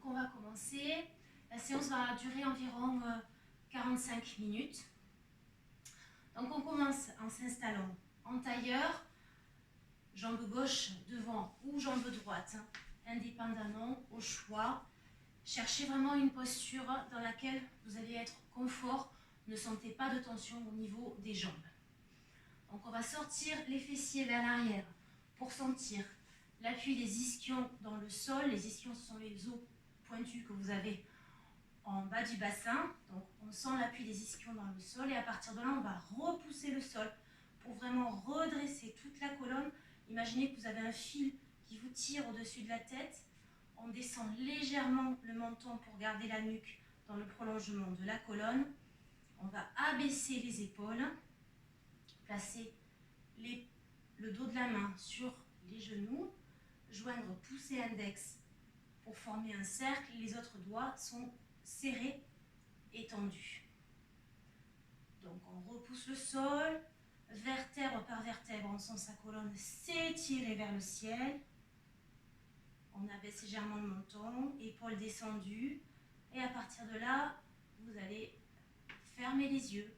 on va commencer. La séance va durer environ 45 minutes. Donc on commence en s'installant en tailleur, jambe gauche devant ou jambe droite, indépendamment au choix. Cherchez vraiment une posture dans laquelle vous allez être confort, ne sentez pas de tension au niveau des jambes. Donc on va sortir les fessiers vers l'arrière pour sentir l'appui des ischions dans le sol. Les ischions, ce sont les os pointus que vous avez en bas du bassin. Donc on sent l'appui des ischions dans le sol et à partir de là, on va repousser le sol pour vraiment redresser toute la colonne. Imaginez que vous avez un fil qui vous tire au-dessus de la tête. On descend légèrement le menton pour garder la nuque dans le prolongement de la colonne. On va abaisser les épaules, placer le dos de la main sur les genoux, joindre pouce index pour former un cercle. Les autres doigts sont serrés et tendus. Donc on repousse le sol, vertèbre par vertèbre, on sent sa colonne s'étirer vers le ciel. On abaisse légèrement le menton, épaules descendues. Et à partir de là, vous allez fermer les yeux.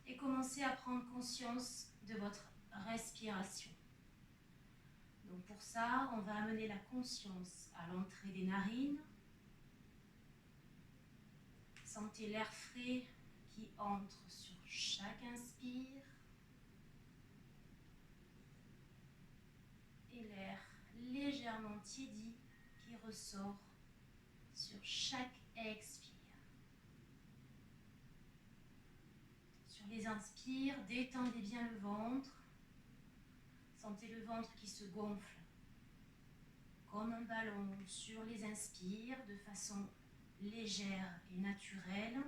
Et commencer à prendre conscience de votre respiration. Donc pour ça, on va amener la conscience à l'entrée des narines. Sentez l'air frais qui entre sur chaque inspire. Et l'air légèrement tiédi qui ressort sur chaque expire. Sur les inspires, détendez bien le ventre. Sentez le ventre qui se gonfle comme un ballon sur les inspires de façon légère et naturelle.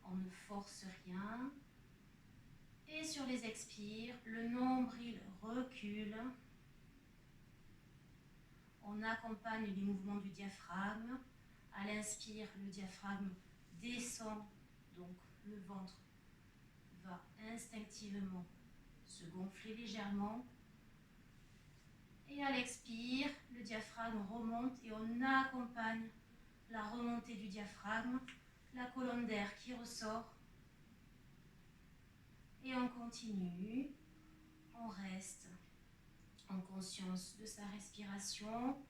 On ne force rien. Et sur les expires, le nombril recule. On accompagne les mouvements du diaphragme. À l'inspire, le diaphragme descend, donc le ventre va instinctivement se gonfler légèrement. Et à l'expire, le diaphragme remonte et on accompagne la remontée du diaphragme, la colonne d'air qui ressort. Et on continue, on reste en conscience de sa respiration,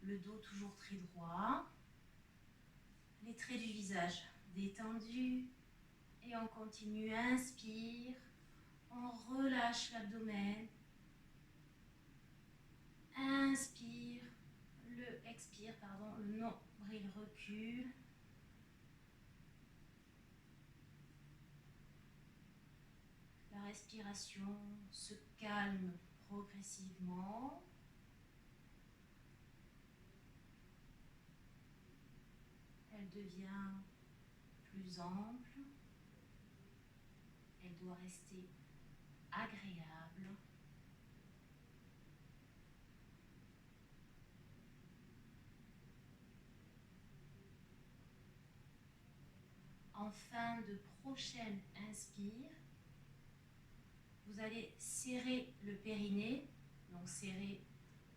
le dos toujours très droit, les traits du visage détendus. Et on continue, inspire, on relâche l'abdomen. Inspire, le nombril recule. La respiration se calme progressivement. Elle devient plus ample. Elle doit rester agréable. En fin de prochaine inspire, vous allez serrer le périnée, donc serrer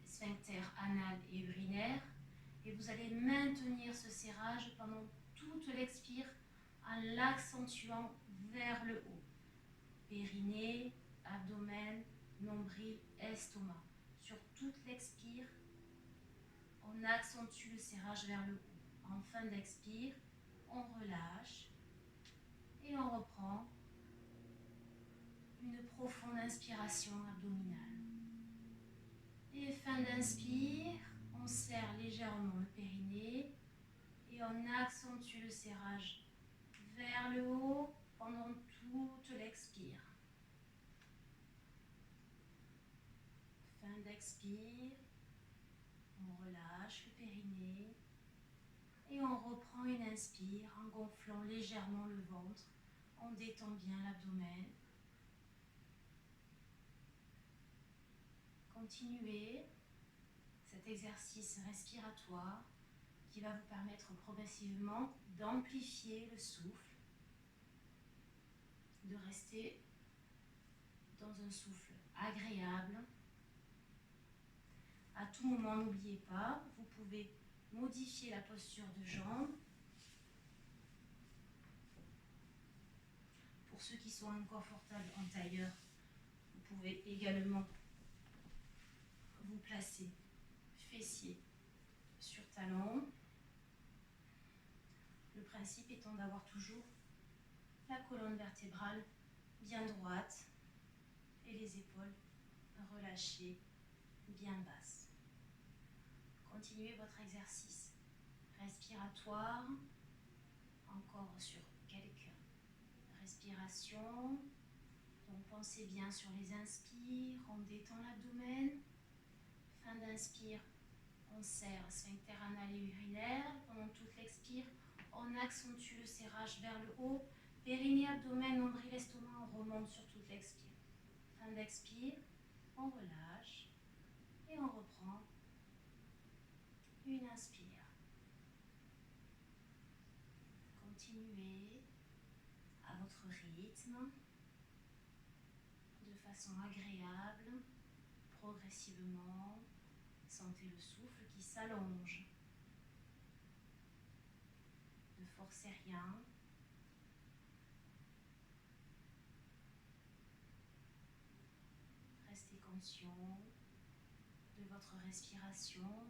sphincter anal et urinaire, et vous allez maintenir ce serrage pendant toute l'expire en l'accentuant vers le haut. Périnée, abdomen, nombril, estomac. Sur toute l'expire, on accentue le serrage vers le haut. En fin d'expire, on relâche et on reprend une profonde inspiration abdominale. Et fin d'inspire, on serre légèrement le périnée et on accentue le serrage vers le haut pendant toute l'expire. Fin d'expire, on relâche le périnée et on reprend une inspire en gonflant légèrement le ventre. On détend bien l'abdomen. Continuez cet exercice respiratoire qui va vous permettre progressivement d'amplifier le souffle, de rester dans un souffle agréable tout moment, n'oubliez pas, vous pouvez modifier la posture de jambes. Pour ceux qui sont inconfortables en tailleur, vous pouvez également vous placer fessier sur talon. Le principe étant d'avoir toujours la colonne vertébrale bien droite et les épaules relâchées, bien basses. Continuez votre exercice respiratoire, encore sur quelques respirations. Donc pensez bien sur les inspires, on détend l'abdomen. Fin d'inspire, on serre sphincter anal et urinaire. Pendant toute l'expire, on accentue le serrage vers le haut. Périnée, abdomen, nombril, estomac, on remonte sur toute l'expire. Fin d'expire, on relâche et on reprend une inspire. Continuez à votre rythme, de façon agréable, progressivement. Sentez le souffle qui s'allonge. Ne forcez rien. Restez conscient de votre respiration,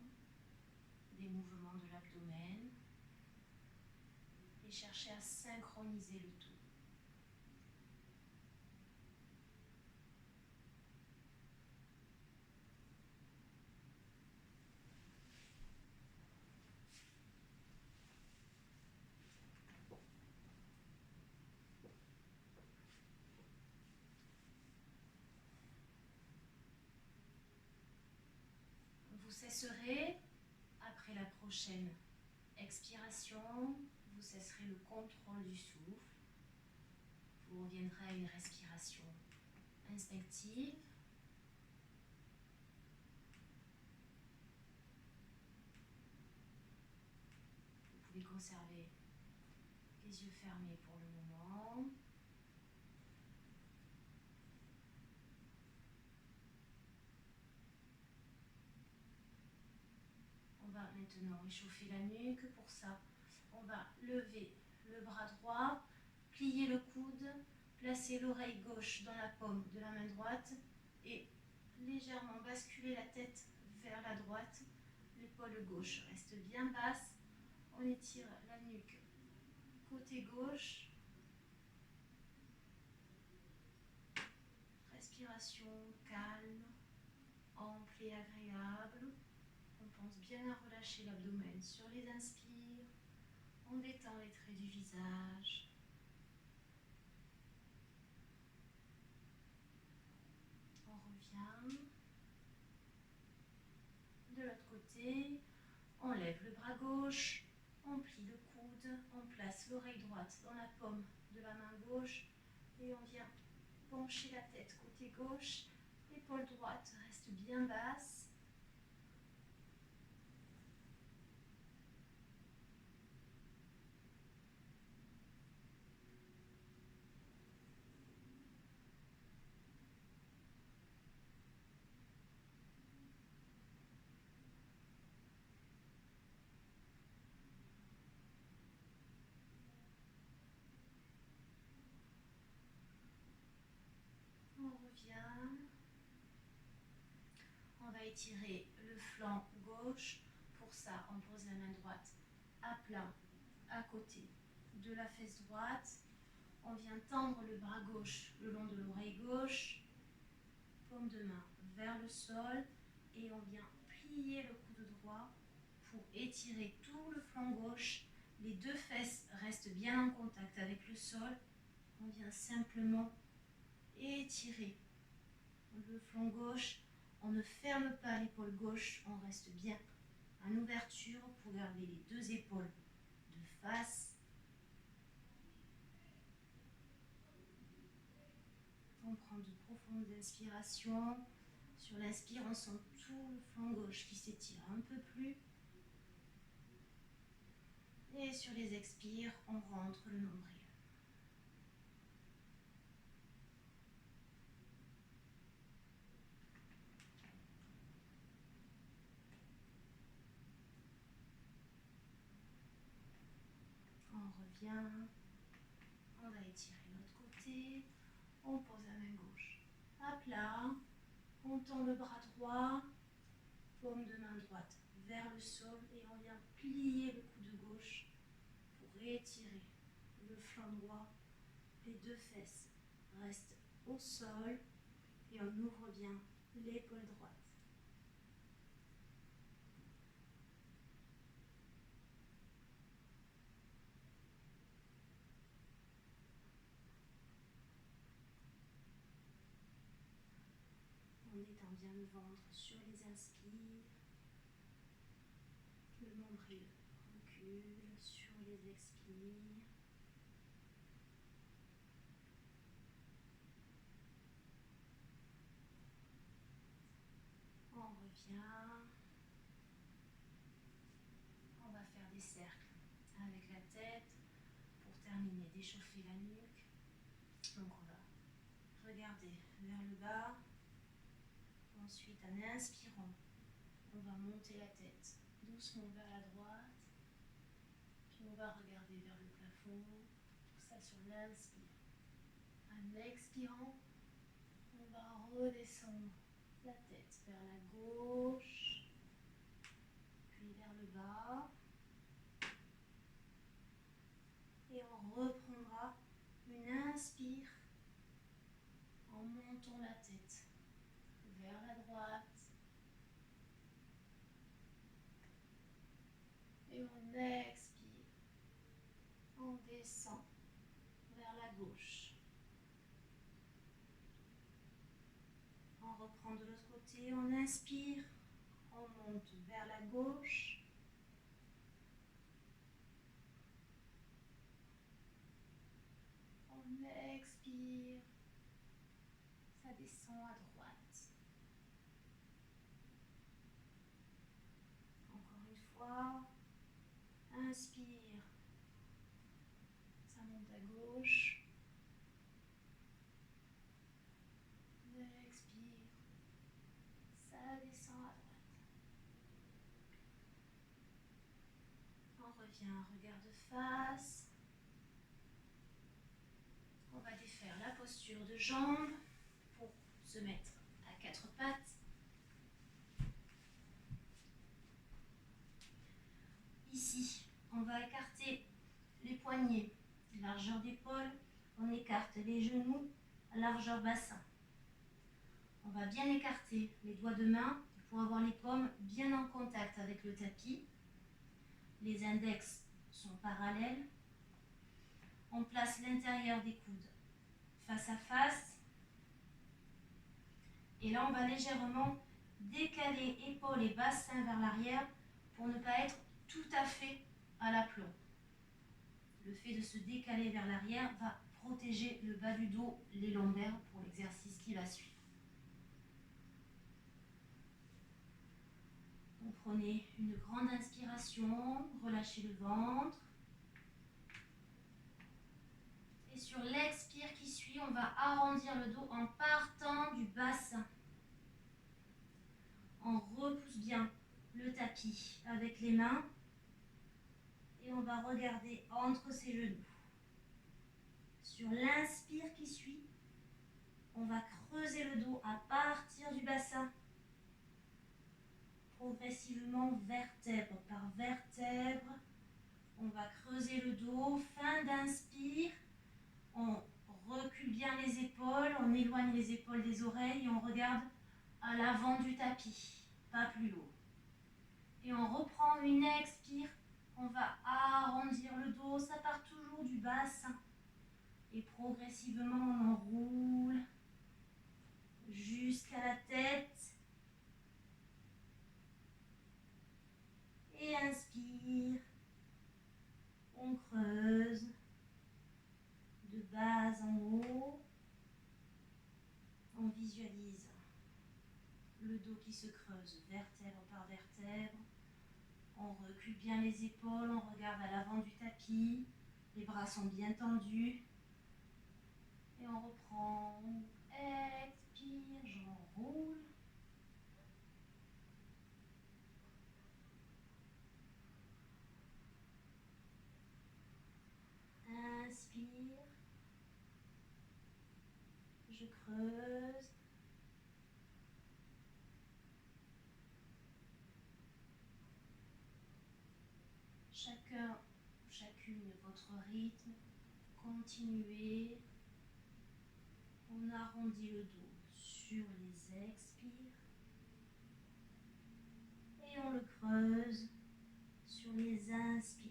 des mouvements de l'abdomen et cherchez à synchroniser le tout. Vous cesserez, après la prochaine expiration, vous cesserez le contrôle du souffle. Vous reviendrez à une respiration instinctive. Vous pouvez conserver les yeux fermés pour le moment. On va maintenant échauffer la nuque. Pour ça, on va lever le bras droit, plier le coude, placer l'oreille gauche dans la paume de la main droite et légèrement basculer la tête vers la droite. L'épaule gauche reste bien basse. On étire la nuque côté gauche. Respiration calme, ample et agréable. On pense bien à relâcher l'abdomen sur les inspires. On détend les traits du visage. On revient. De l'autre côté, on lève le bras gauche, on plie le coude, on place l'oreille droite dans la paume de la main gauche et on vient pencher la tête côté gauche. L'épaule droite reste bien basse. On revient. On va étirer le flanc gauche. Pour ça, on pose la main droite à plat, à côté de la fesse droite. On vient tendre le bras gauche le long de l'oreille gauche. Paume de main vers le sol. Et on vient plier le coude droit pour étirer tout le flanc gauche. Les deux fesses restent bien en contact avec le sol. On vient simplement étirer le flanc gauche. On ne ferme pas l'épaule gauche, on reste bien en ouverture pour garder les deux épaules de face. On prend de profondes inspirations. Sur l'inspire, on sent tout le flanc gauche qui s'étire un peu plus. Et sur les expires, on rentre le nombril. revient. On va étirer l'autre côté. On pose la main gauche à plat. On tend le bras droit, paume de main droite vers le sol et on vient plier le coude gauche pour étirer le flanc droit. Les deux fesses restent au sol et on ouvre bien l'épaule droite. On étend bien le ventre sur les inspires. Le nombril recule sur les expires. On revient. On va faire des cercles avec la tête pour terminer d'échauffer la nuque. Donc on va regarder vers le bas. Ensuite, en inspirant, on va monter la tête doucement vers la droite. Puis on va regarder vers le plafond. Tout ça sur l'inspire. En expirant, on va redescendre la tête vers la gauche, puis vers le bas. Et on reprendra une inspire en montant la tête vers la droite. Et on expire. On descend vers la gauche. On reprend de l'autre côté. On inspire. On monte vers la gauche. On expire. Ça descend à droite. Encore une fois. Inspire. Ça monte à gauche. Expire. Ça descend à droite. On revient, regard de face. On va défaire la posture de jambes pour se mettre à quatre pattes. Ici, on va écarter les poignets, largeur d'épaule. On écarte les genoux, largeur bassin. On va bien écarter les doigts de main pour avoir les paumes bien en contact avec le tapis. Les index sont parallèles. On place l'intérieur des coudes face à face. Et là, on va légèrement décaler épaules et bassin vers l'arrière pour ne pas être tout à fait à l'aplomb. Le fait de se décaler vers l'arrière va protéger le bas du dos, les lombaires pour l'exercice qui va suivre. Vous prenez une grande inspiration, relâchez le ventre. Et sur l'expire qui suit, on va arrondir le dos en partant du bassin. On repousse bien le tapis avec les mains. Et on va regarder entre ses genoux. Sur l'inspire qui suit, on va creuser le dos à partir du bassin. Progressivement, vertèbre par vertèbre. On va creuser le dos. Fin d'inspire. On recule bien les épaules. On éloigne les épaules des oreilles et on regarde à l'avant du tapis, pas plus haut. Et on reprend une expire. On va arrondir le dos. Ça part toujours du bassin. Et progressivement, on enroule jusqu'à la tête. Et inspire. On creuse de bas en haut. On visualise le dos qui se creuse vertèbre par vertèbre. On recule bien les épaules. On regarde à l'avant du tapis. Les bras sont bien tendus. Et on reprend. Expire, j'enroule. Je creuse. Chacun ou chacune votre rythme. Continuez. On arrondit le dos sur les expires. Et on le creuse sur les inspires.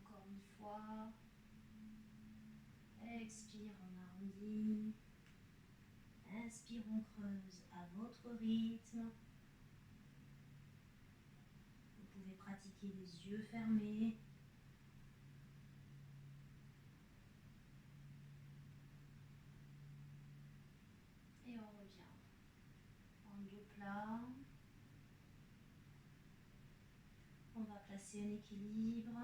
Encore une fois. Expire, on arrondit. Inspire, on creuse à votre rythme. Vous pouvez pratiquer les yeux fermés. Et on revient en dos plat. On va placer un équilibre.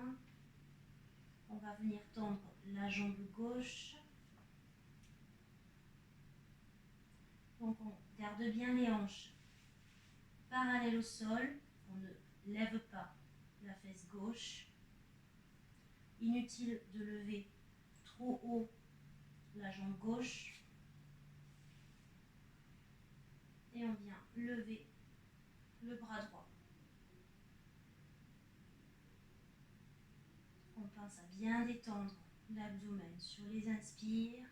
On va venir tendre la jambe gauche. Donc on garde bien les hanches parallèles au sol. On ne lève pas la fesse gauche. Inutile de lever trop haut la jambe gauche. Et on vient lever le bras droit. On pense à bien détendre l'abdomen sur les inspires.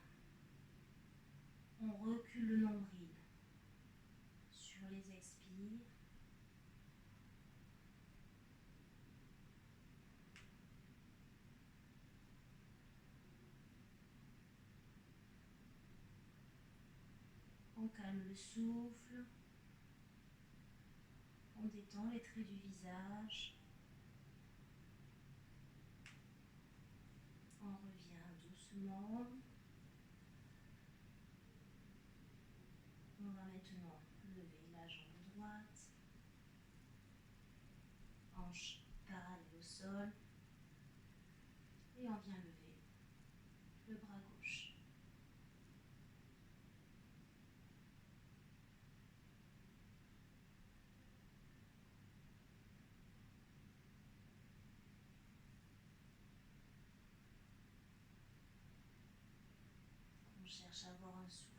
On recule le nombril sur les expires. On calme le souffle. On détend les traits du visage. On revient doucement. On va maintenant lever la jambe droite. Hanche parallèle au sol. Et on vient lever le bras gauche. On cherche à avoir un souffle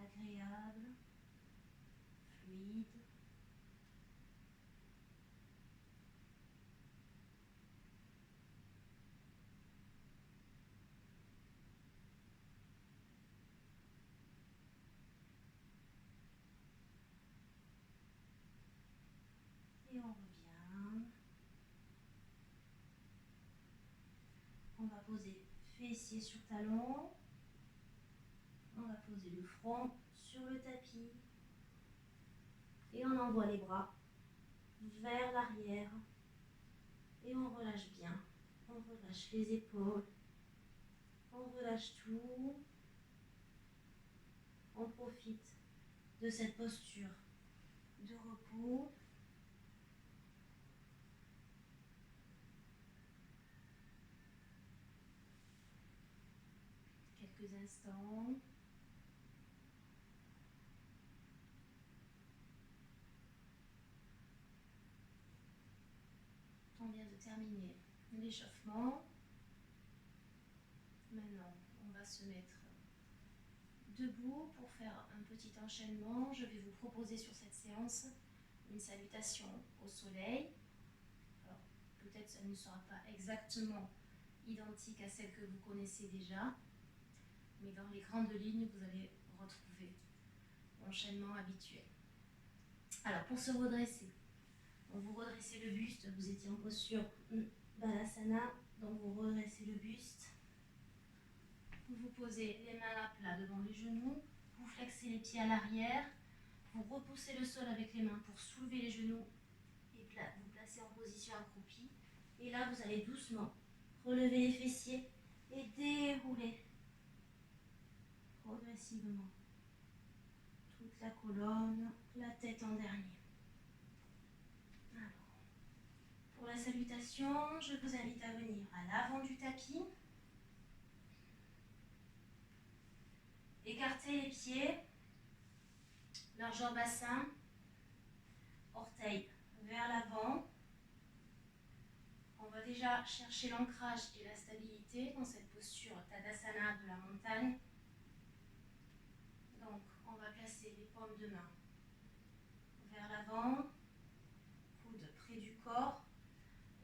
agréable, fluide. Et on revient. On va poser fessier sur talon. On va poser le front sur le tapis. Et on envoie les bras vers l'arrière. Et on relâche bien. On relâche les épaules. On relâche tout. On profite de cette posture de repos. Quelques instants. On vient de terminer l'échauffement. Maintenant, on va se mettre debout pour faire un petit enchaînement. Je vais vous proposer sur cette séance une salutation au soleil. Alors, peut-être ça ne sera pas exactement identique à celle que vous connaissez déjà, mais dans les grandes lignes, vous allez retrouver l'enchaînement habituel. Alors, pour se redresser, vous redressez le buste, vous étiez en posture Balasana, donc vous redressez le buste. Vous posez les mains à plat devant les genoux, vous flexez les pieds à l'arrière, vous repoussez le sol avec les mains pour soulever les genoux et vous placez en position accroupie. Et là, vous allez doucement relever les fessiers et dérouler progressivement toute la colonne, la tête en dernier. Alors, pour la salutation, je vous invite à venir à l'avant du tapis. Écartez les pieds largeur bassin, orteils vers l'avant. On va déjà chercher l'ancrage et la stabilité dans cette posture Tadasana de la montagne. Donc, on va placer les paumes de main vers l'avant, coude près du corps,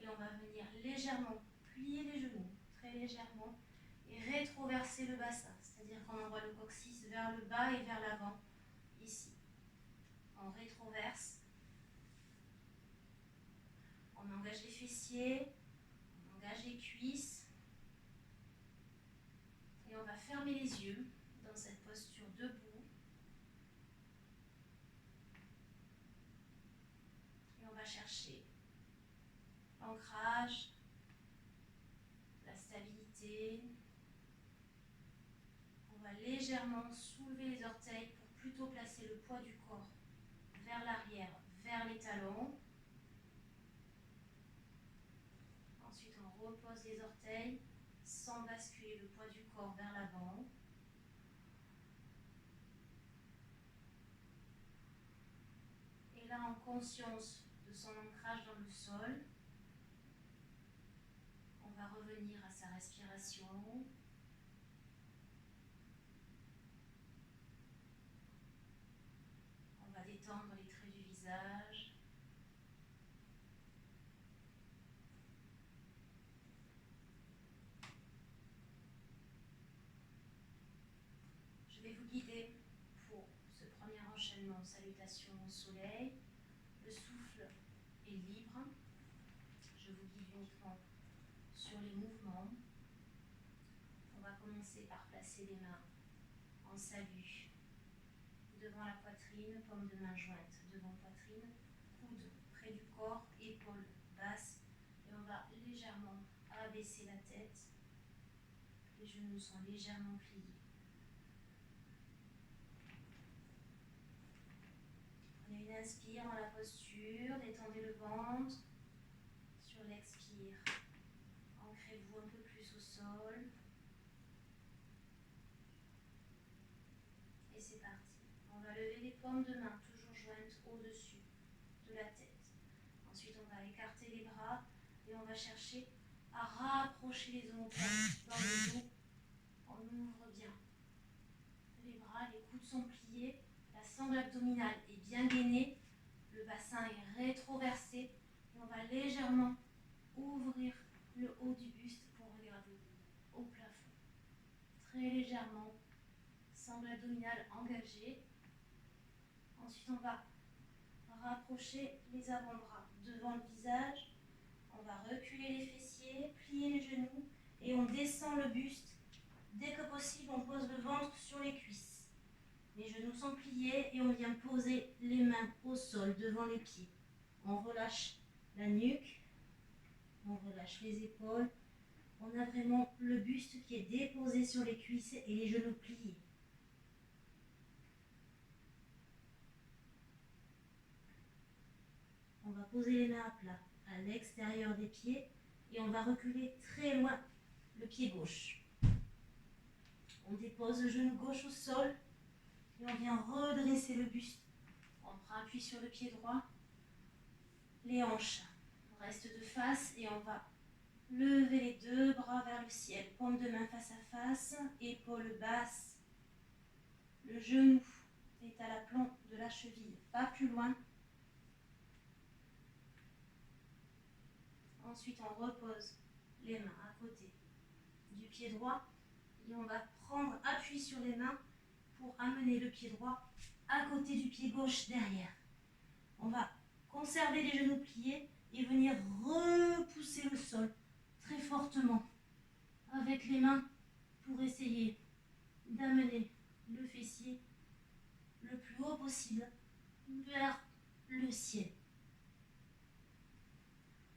et on va venir légèrement plier les genoux, très légèrement, et rétroverser le bassin, c'est-à-dire qu'on envoie le coccyx vers le bas et vers l'avant, ici. On rétroverse, on engage les fessiers, on engage les cuisses, et on va fermer les yeux dans cette posture debout, et on va chercher l'ancrage, la stabilité. On va légèrement soulever les orteils pour plutôt placer le poids du corps vers l'arrière, vers les talons. Ensuite, on repose les orteils sans basculer le poids du corps vers l'avant. Et là, en conscience de son ancrage dans le sol, on va revenir à sa respiration. On va détendre les traits du visage. Je vais vous guider pour ce premier enchaînement, salutation au soleil. Le souffle est libre. Je vous guide uniquement sur les mouvements. On va commencer par placer les mains en salut devant la poitrine, paume de main jointe devant poitrine, coude près du corps, épaules basses, et on va légèrement abaisser la tête. Les genoux sont légèrement pliés. Prenez une inspire dans la posture, détendez le ventre. Sur l'expire, ancrez-vous un peu plus au sol. Et c'est parti. On va lever les paumes de main, toujours jointes au-dessus de la tête. Ensuite, on va écarter les bras et on va chercher à rapprocher les omoplates dans le dos. On ouvre bien les bras, les coudes sont pliés, la sangle abdominale est bien gainée, le bassin est rétroversé et on va légèrement ouvrir le haut du buste pour regarder au plafond. Très légèrement, sangle abdominale engagée. Ensuite, on va rapprocher les avant-bras devant le visage. On va reculer les fessiers, plier les genoux et on descend le buste. Dès que possible, on pose le ventre sur les cuisses. Les genoux sont pliés et on vient poser les mains au sol devant les pieds. On relâche la nuque, on relâche les épaules. On a vraiment le buste qui est déposé sur les cuisses et les genoux pliés. On va poser les mains à plat à l'extérieur des pieds et on va reculer très loin le pied gauche. On dépose le genou gauche au sol et on vient redresser le buste. On prend appui sur le pied droit, les hanches restent de face et on va lever les deux bras vers le ciel. Paume de main face à face, épaules basses. Le genou est à l'aplomb de la cheville, pas plus loin. Ensuite, on repose les mains à côté du pied droit et on va prendre appui sur les mains pour amener le pied droit à côté du pied gauche derrière. On va conserver les genoux pliés et venir repousser le sol très fortement avec les mains pour essayer d'amener le fessier le plus haut possible vers le ciel.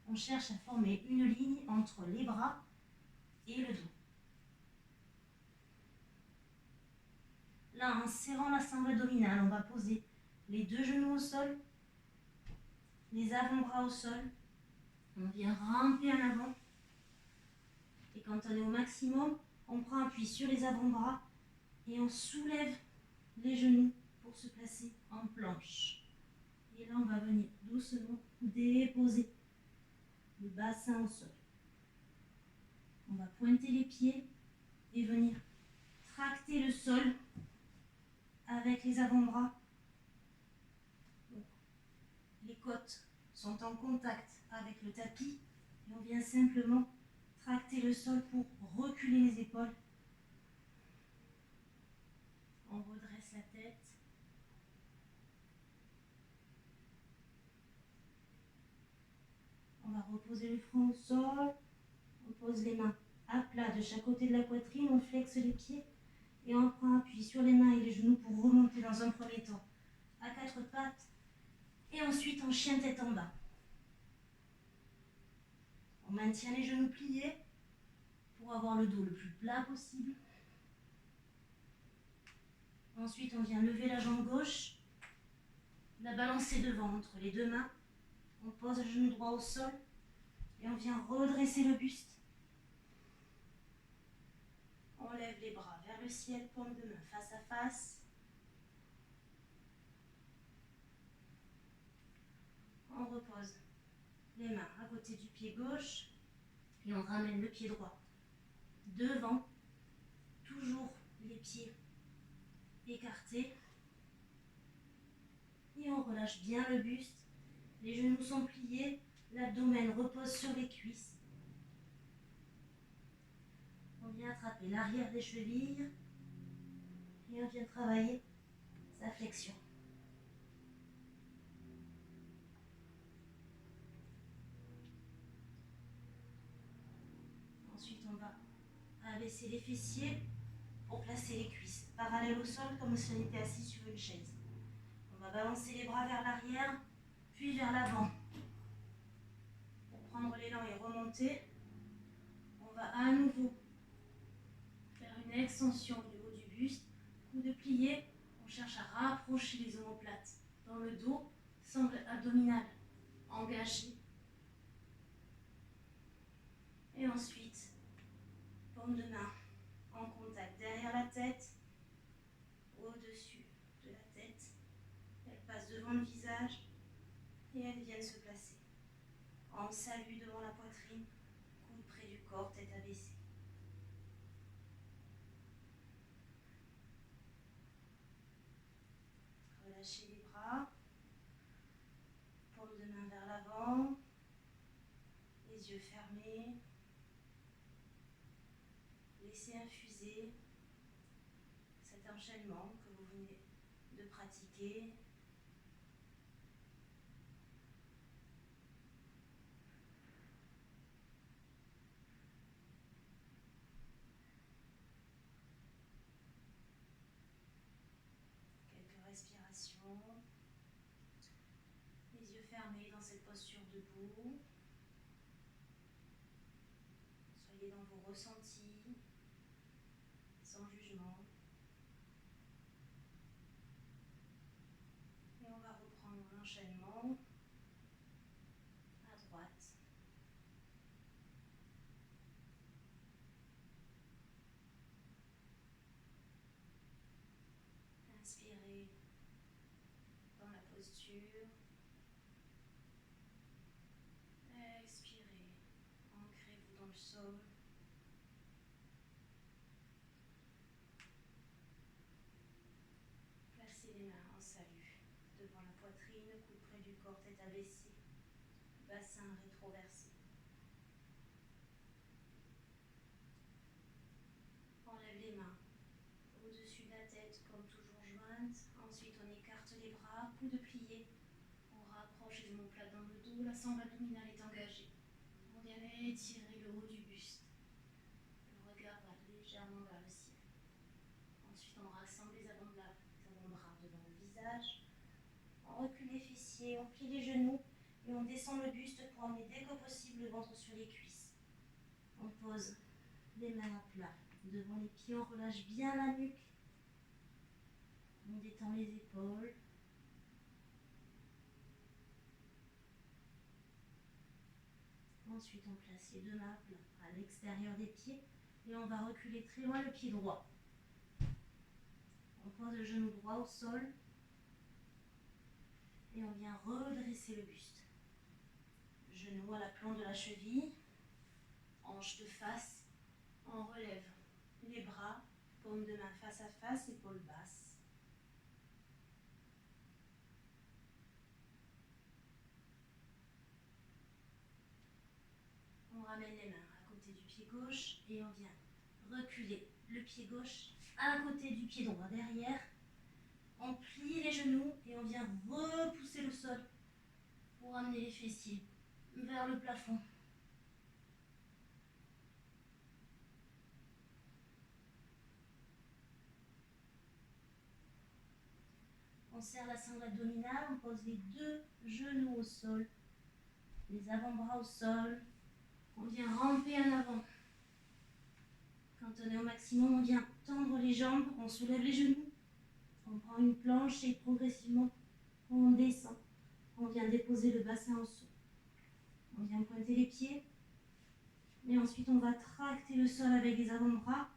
On cherche à former une ligne entre les bras et le dos. Là, en serrant la sangle abdominale, on va poser les deux genoux au sol, les avant-bras au sol. On vient ramper en avant. Et quand on est au maximum, on prend appui sur les avant-bras et on soulève les genoux pour se placer en planche. Et là, on va venir doucement déposer le bassin au sol. On va pointer les pieds et venir tracter le sol avec les avant-bras. Les côtes sont en contact avec le tapis et on vient simplement tracter le sol pour reculer les épaules. On redresse la tête. On va reposer le front au sol. On pose les mains à plat de chaque côté de la poitrine. On flexe les pieds et on prend appui sur les mains et les genoux pour remonter dans un premier temps à quatre pattes et ensuite en chien tête en bas. On maintient les genoux pliés pour avoir le dos le plus plat possible. Ensuite, on vient lever la jambe gauche, la balancer devant entre les deux mains. On pose le genou droit au sol et on vient redresser le buste. On lève les bras vers le ciel, paume de main face à face. On repose les mains à côté du pied gauche et on ramène le pied droit devant, toujours les pieds écartés. Et on relâche bien le buste. Les genoux sont pliés, l'abdomen repose sur les cuisses. On vient attraper l'arrière des chevilles et on vient travailler sa flexion. Ensuite, on va abaisser les fessiers pour placer les cuisses parallèles au sol comme si on était assis sur une chaise. On va balancer les bras vers l'arrière, puis vers l'avant. Pour prendre l'élan et remonter, on va à nouveau faire une extension au niveau du buste, coude plié. On cherche à rapprocher les omoplates dans le dos, sangle abdominale engagée. Et ensuite, paume de main en contact derrière la tête, au-dessus de la tête. Elle passe devant le visage et elles viennent se placer en salut devant la poitrine, coude près du corps, tête abaissée. Relâchez les bras, paume de main vers l'avant, les yeux fermés. Laissez infuser cet enchaînement que vous venez de pratiquer. Quelques respirations. Les yeux fermés dans cette posture debout. Soyez dans vos ressentis, sans jugement. Et on va reprendre l'enchaînement à droite. Inspirez dans la posture. Expirez, ancrez-vous dans le sol. Placez les mains en salut devant la poitrine, coude près du corps, tête abaissée, bassin rétroversé. Enlève les mains au-dessus de la tête, comme toujours jointes. Ensuite, on écarte les bras, coude plié. On rapproche les omoplates dans le dos, la sangle abdominale est engagée. On vient étirer le haut du buste. Le regard va légèrement vers le ciel. Ensuite, on rassemble les avant-bras devant le visage. On recule les fessiers, on plie les genoux et on descend le buste pour emmener dès que possible le ventre sur les cuisses. On pose les mains à plat devant les pieds, on relâche bien la nuque. On détend les épaules. Ensuite, on place les deux mains à plat à l'extérieur des pieds et on va reculer très loin le pied droit. On pose le genou droit au sol, et on vient redresser le buste. Genou à l'aplomb de la cheville, hanche de face, on relève les bras, paume de main face à face, épaules basses. On ramène les mains à côté du pied gauche et on vient reculer le pied gauche à côté du pied droit derrière. On plie les genoux et on vient repousser le sol pour amener les fessiers vers le plafond. On serre la sangle abdominale, on pose les deux genoux au sol, les avant-bras au sol. On vient ramper en avant. Quand on est au maximum, on vient tendre les jambes, on soulève les genoux. On prend une planche et progressivement, on descend. On vient déposer le bassin en dessous. On vient pointer les pieds. Et ensuite, on va tracter le sol avec les avant-bras.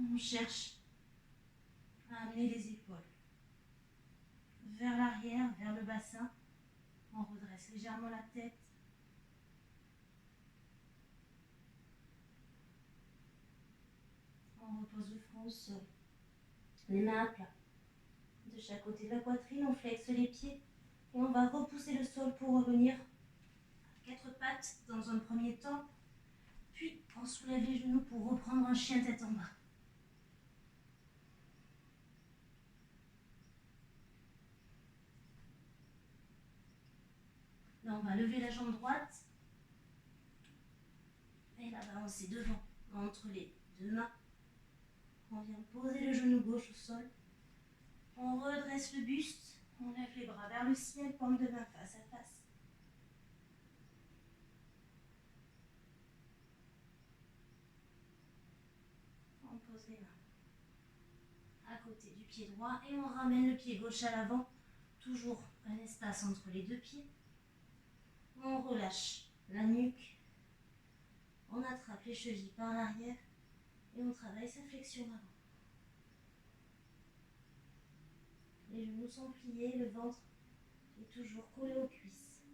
On cherche à amener les épaules vers l'arrière, vers le bassin. On redresse légèrement la tête. On repose le front au sol. Les mains à plat. De chaque côté de la poitrine, on flexe les pieds. Et on va repousser le sol pour revenir à quatre pattes dans un premier temps. Puis, on soulève les genoux pour reprendre un chien tête en bas. Là, on va lever la jambe droite et la balancer devant, entre les deux mains. On vient poser le genou gauche au sol. On redresse le buste. On lève les bras vers le ciel, paume de main face à face. On pose les mains à côté du pied droit et on ramène le pied gauche à l'avant. Toujours un espace entre les deux pieds. On relâche la nuque. On attrape les chevilles par l'arrière et on travaille sa flexion avant. Les genoux sont pliés, le ventre est toujours collé aux cuisses.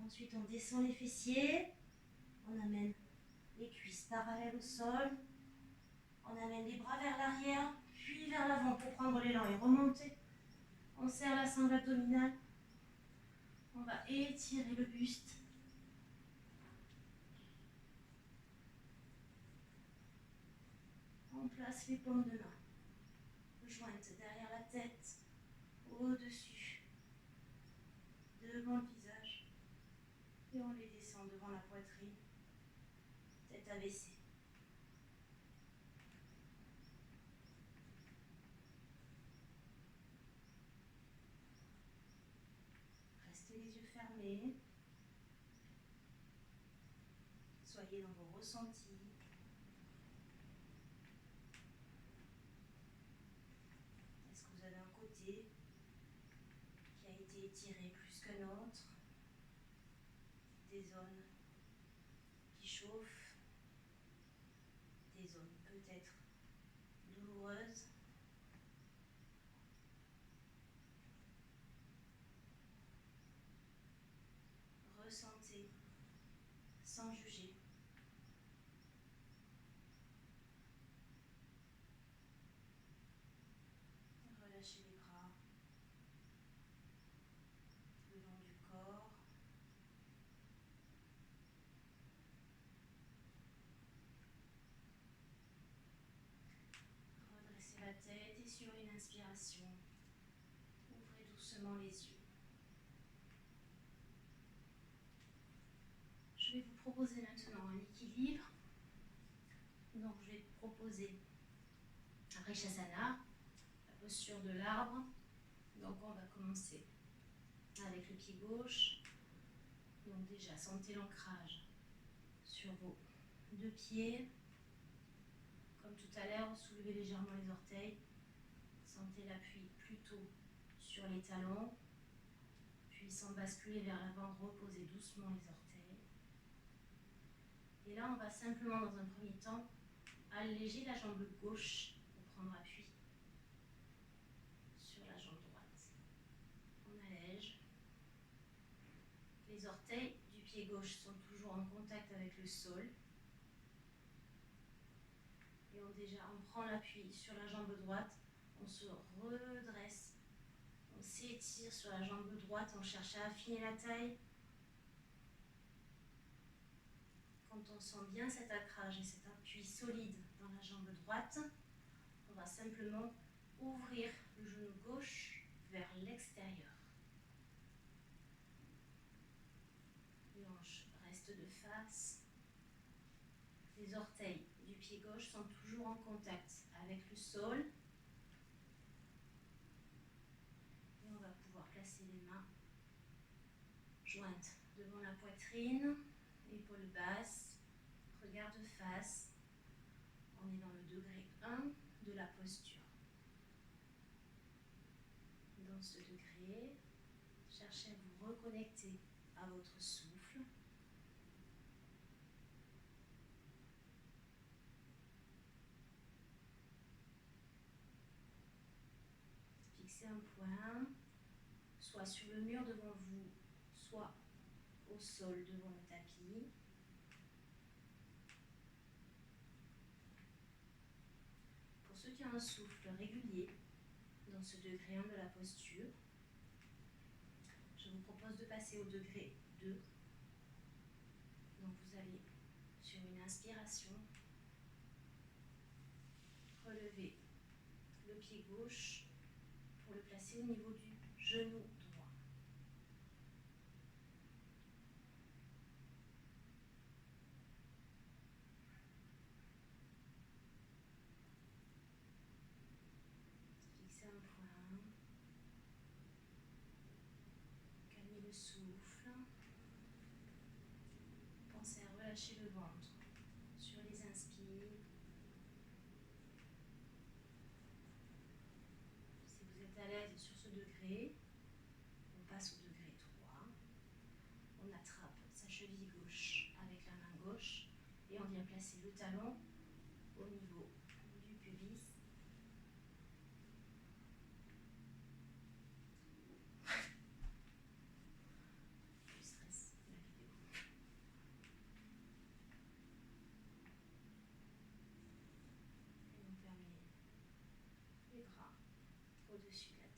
Ensuite, on descend les fessiers. On amène les cuisses parallèles au sol. On amène les bras vers l'arrière, puis vers l'avant pour prendre l'élan et remonter. On serre la sangle abdominale. On va étirer le buste. On place les paumes de main jointes derrière la tête, au-dessus, devant le visage. Et on les descend devant la poitrine, tête abaissée. Restez les yeux fermés. Soyez dans vos ressentis. Est-ce que vous avez un côté qui a été étiré plus qu'un autre? Des zones qui chauffent, des zones peut-être douloureuses. Ressentez sans juger. Relâchez les bras, le long du corps. Redressez la tête et sur une inspiration, ouvrez doucement les yeux. Je vais vous proposer maintenant un équilibre. Donc je vais vous proposer Vrishasana, la posture de l'arbre. Donc on va commencer avec le pied gauche. Donc déjà sentez l'ancrage sur vos deux pieds. Comme tout à l'heure, soulevez légèrement les orteils. Sentez l'appui plutôt sur les talons. Puis sans basculer vers l'avant, reposez doucement les orteils. Et là, on va simplement dans un premier temps alléger la jambe gauche pour prendre appui Les orteils du pied gauche sont toujours en contact avec le sol. Et on prend l'appui sur la jambe droite, on se redresse, on s'étire sur la jambe droite, on cherche à affiner la taille. Quand on sent bien cet ancrage et cet appui solide dans la jambe droite, on va simplement ouvrir le genou gauche vers l'extérieur. Les hanches restent de face. Les orteils du pied gauche sont toujours en contact avec le sol. Et on va pouvoir placer les mains jointes devant la poitrine, épaules basses, regard de face. On est dans le degré 1 de la posture. Dans ce degré, cherchez à vous reconnecter à votre souffle. Fixez un point, soit sur le mur devant vous, soit au sol devant le tapis. Pour ceux qui ont un souffle régulier dans ce degré 1 de la posture, je vous propose de passer au degré 2. Donc vous allez, sur une inspiration, relever le pied gauche pour le placer au niveau du genou droit. Fixez un point, calmez le souffle, pensez à relâcher le ventre sur les inspires. Si vous êtes à l'aise sur ce degré, on passe au degré 3. On attrape sa cheville gauche avec la main gauche et on vient placer le talon au niveau du pubis. Je stresse la vidéo. Et on permet les bras au-dessus de la tête.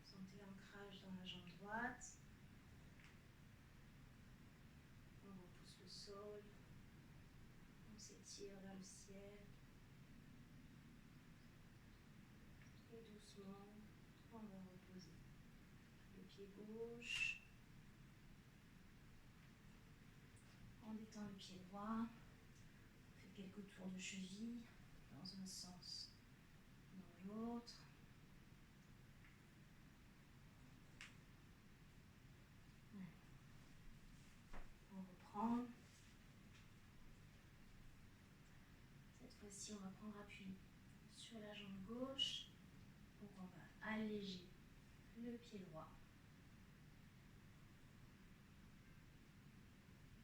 Sentez l'ancrage dans la jambe droite. On repousse le sol. On s'étire vers le ciel. Et doucement, on va reposer le pied gauche. On détend le pied droit. On fait quelques tours de cheville dans un sens, dans l'autre. On reprend. Cette fois-ci, on va prendre appui sur la jambe gauche. Donc on va alléger le pied droit.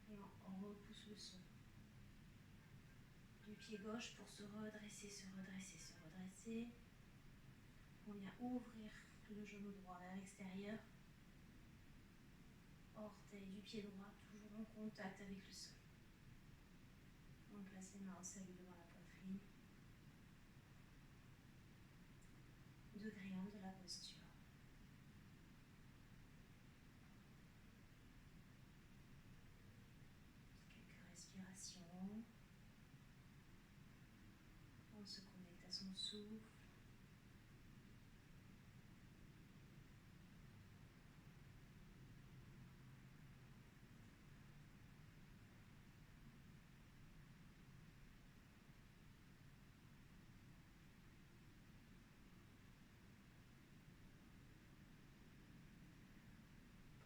Et on repousse le son du pied gauche pour se redresser, se redresser, se redresser. On vient ouvrir le genou droit vers l'extérieur. Orteil du pied droit toujours en contact avec le sol. On place les mains au salut devant la poitrine. Degré 1 de la posture. Quelques respirations. On se connecte à son souffle.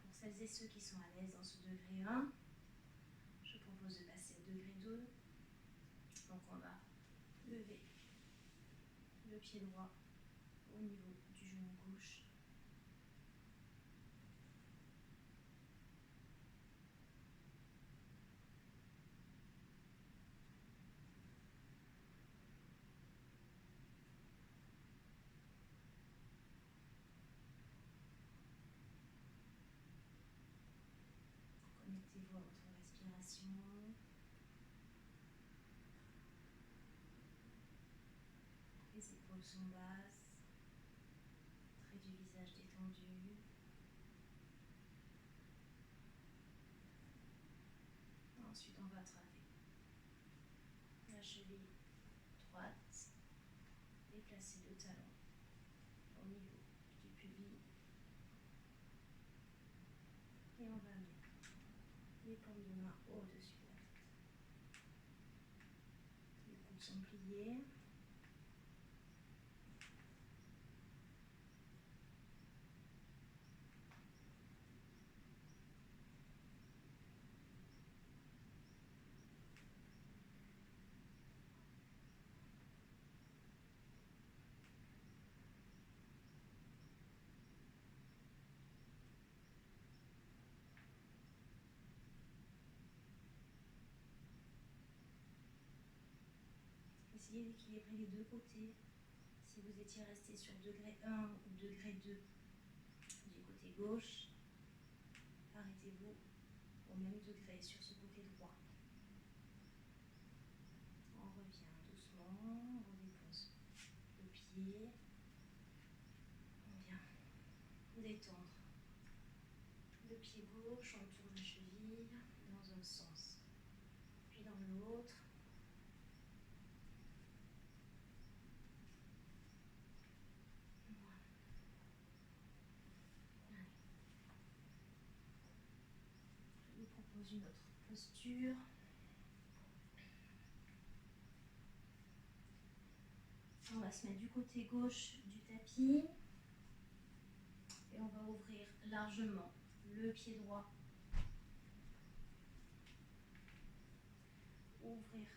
Pour celles et ceux qui sont à l'aise dans ce degré 1, je propose de passer au degré 2. Donc on va lever le pied droit au niveau du genou gauche. Connectez-vous à votre respiration. Les épaules sont basses, traits du visage détendus. Ensuite, on va travailler la cheville droite, déplacer le talon au niveau du pubis et on va mettre les paumes de main au-dessus de la tête. Les coudes sont pliés. Essayez d'équilibrer les deux côtés. Si vous étiez resté sur degré 1 ou degré 2 du côté gauche, arrêtez-vous au même degré sur ce côté droit. On revient doucement, on redépose le pied. On vient détendre le pied gauche, on tourne la cheville dans un sens, puis dans l'autre. Je vous propose une autre posture. On va se mettre du côté gauche du tapis et on va ouvrir largement le pied droit. Ouvrir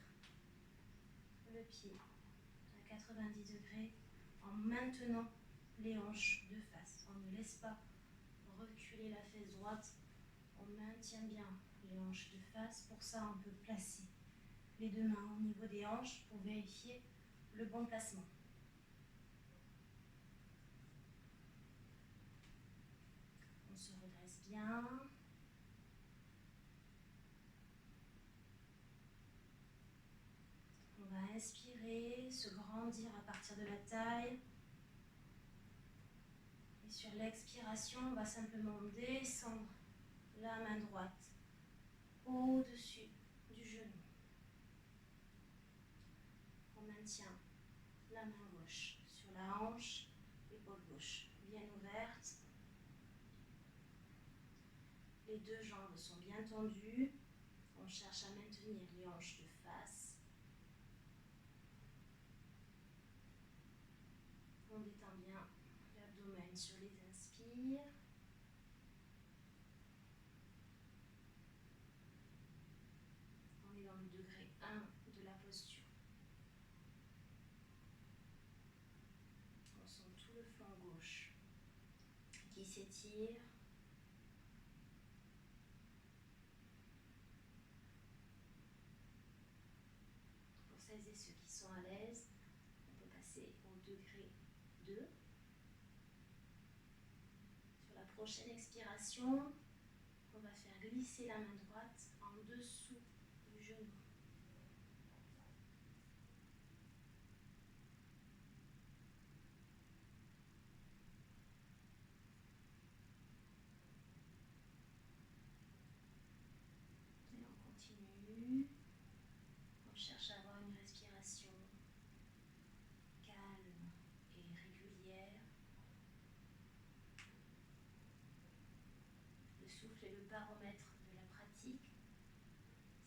le pied à 90 degrés en maintenant les hanches de face. On ne laisse pas reculer la fesse droite. On maintient bien les hanches de face. Pour ça, on peut placer les deux mains au niveau des hanches pour vérifier le bon placement. On se redresse bien. On va inspirer, se grandir à partir de la taille. Et sur l'expiration, on va simplement descendre la main droite au-dessus du genou. On maintient la main gauche sur la hanche, l'épaule gauche bien ouverte. Les deux jambes sont bien tendues. On cherche à maintenir les hanches de face. On détend bien l'abdomen sur les inspires. On est dans le degré 1 de la posture. On sent tout le flanc gauche qui s'étire. Pour celles et ceux qui sont à l'aise, on peut passer au degré 2. Sur la prochaine expiration, on va faire glisser la main droite en dessous du genou. Et on continue. On cherche à avoir une respiration calme et régulière. Le souffle est le baromètre de la pratique.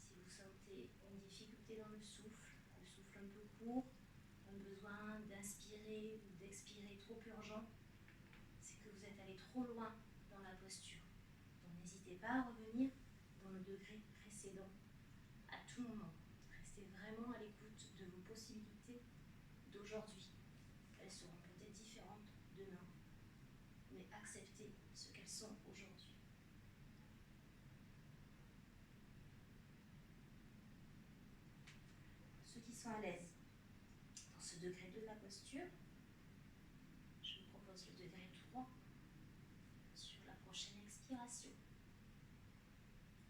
Si vous sentez une difficulté dans le souffle un peu court, un besoin d'inspirer ou d'expirer trop urgent, c'est que vous êtes allé trop loin dans la posture. Donc n'hésitez pas à revenir dans le degré précédent à tout moment. Restez vraiment à l'écoute de vos possibilités d'aujourd'hui. Elles seront peut-être différentes demain, mais accepter ce qu'elles sont aujourd'hui. Ceux qui sont à l'aise dans ce degré 2 de la posture, je vous propose le degré 3 sur la prochaine expiration.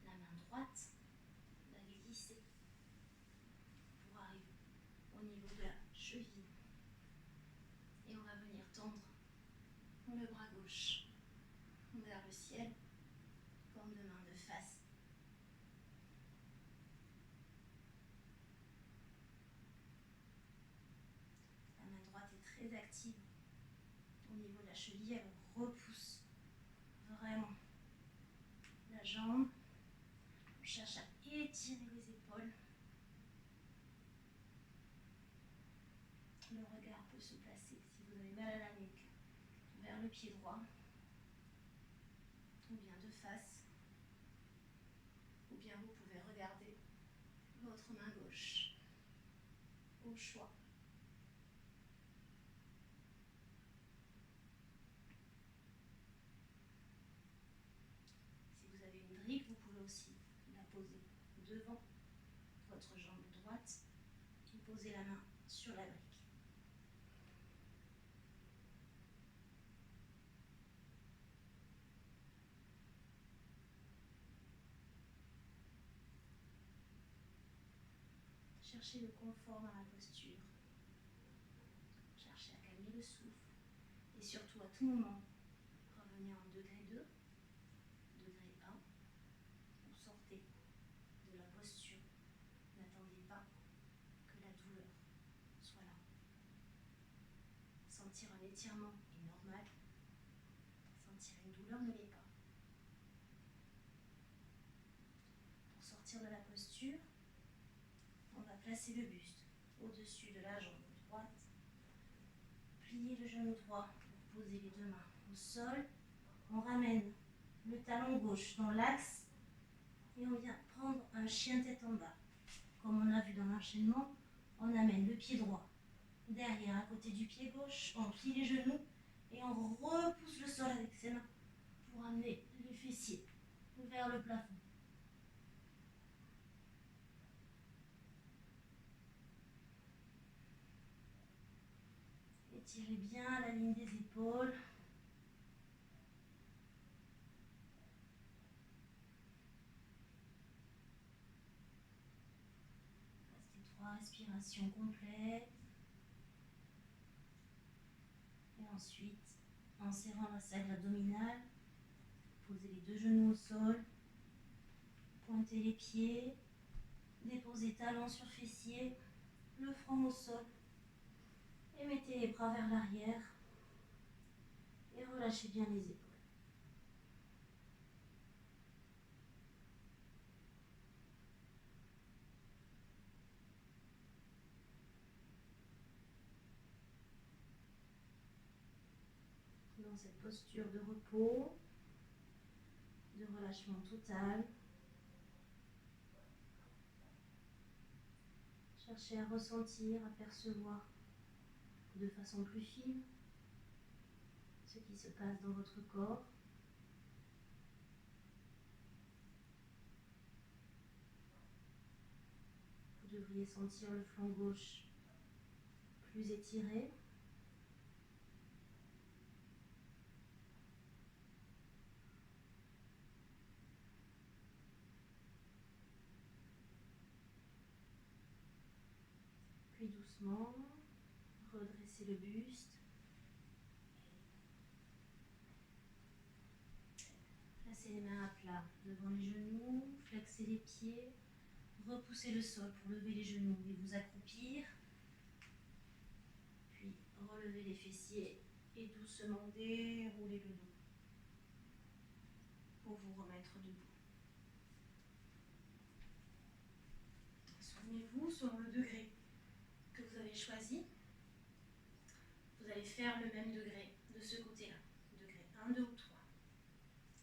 La main droite va glisser pour arriver au niveau de la cheville. Et on va venir tendre le bras gauche vers le ciel, comme de main de face. La main droite est très active au niveau de la cheville, elle repousse vraiment la jambe. On cherche à étirer les épaules. Le regard peut se placer, si vous avez mal à la nuque, vers le pied droit, ou bien de face, ou bien vous pouvez regarder votre main gauche, au choix. Si vous avez une brique, vous pouvez aussi la poser devant votre jambe droite et poser la main sur la brique. Cherchez le confort dans la posture. Cherchez à calmer le souffle. Et surtout, à tout moment, revenez en degré 2, degré 1. Vous sortez de la posture. N'attendez pas que la douleur soit là. Sentir un étirement est normal. Sentir une douleur ne l'est pas. Pour sortir de la posture, on va placer le buste au-dessus de la jambe droite. Pliez le genou droit pour poser les deux mains au sol. On ramène le talon gauche dans l'axe et on vient prendre un chien tête en bas. Comme on a vu dans l'enchaînement, on amène le pied droit derrière à côté du pied gauche, on plie les genoux et on repousse le sol avec ses mains pour amener les fessiers vers le plafond. Étirez bien la ligne des épaules. Restez 3 respirations complètes. Et ensuite, en serrant la cercle abdominale, posez les deux genoux au sol, pointez les pieds, déposez talons sur fessiers, le front au sol, et mettez les bras vers l'arrière, et relâchez bien les épaules. Dans cette posture de repos, de relâchement total, cherchez à ressentir, à percevoir de façon plus fine ce qui se passe dans votre corps. Vous devriez sentir le flanc gauche plus étiré. Puis doucement, redressez le buste. Placez les mains à plat devant les genoux, flexez les pieds, repoussez le sol pour lever les genoux et vous accroupir. Puis relevez les fessiers et doucement déroulez le dos pour vous remettre debout. Souvenez-vous, selon le degré que vous avez choisi, vous allez faire le même degré de ce côté-là. Degré 1, 2 ou 3.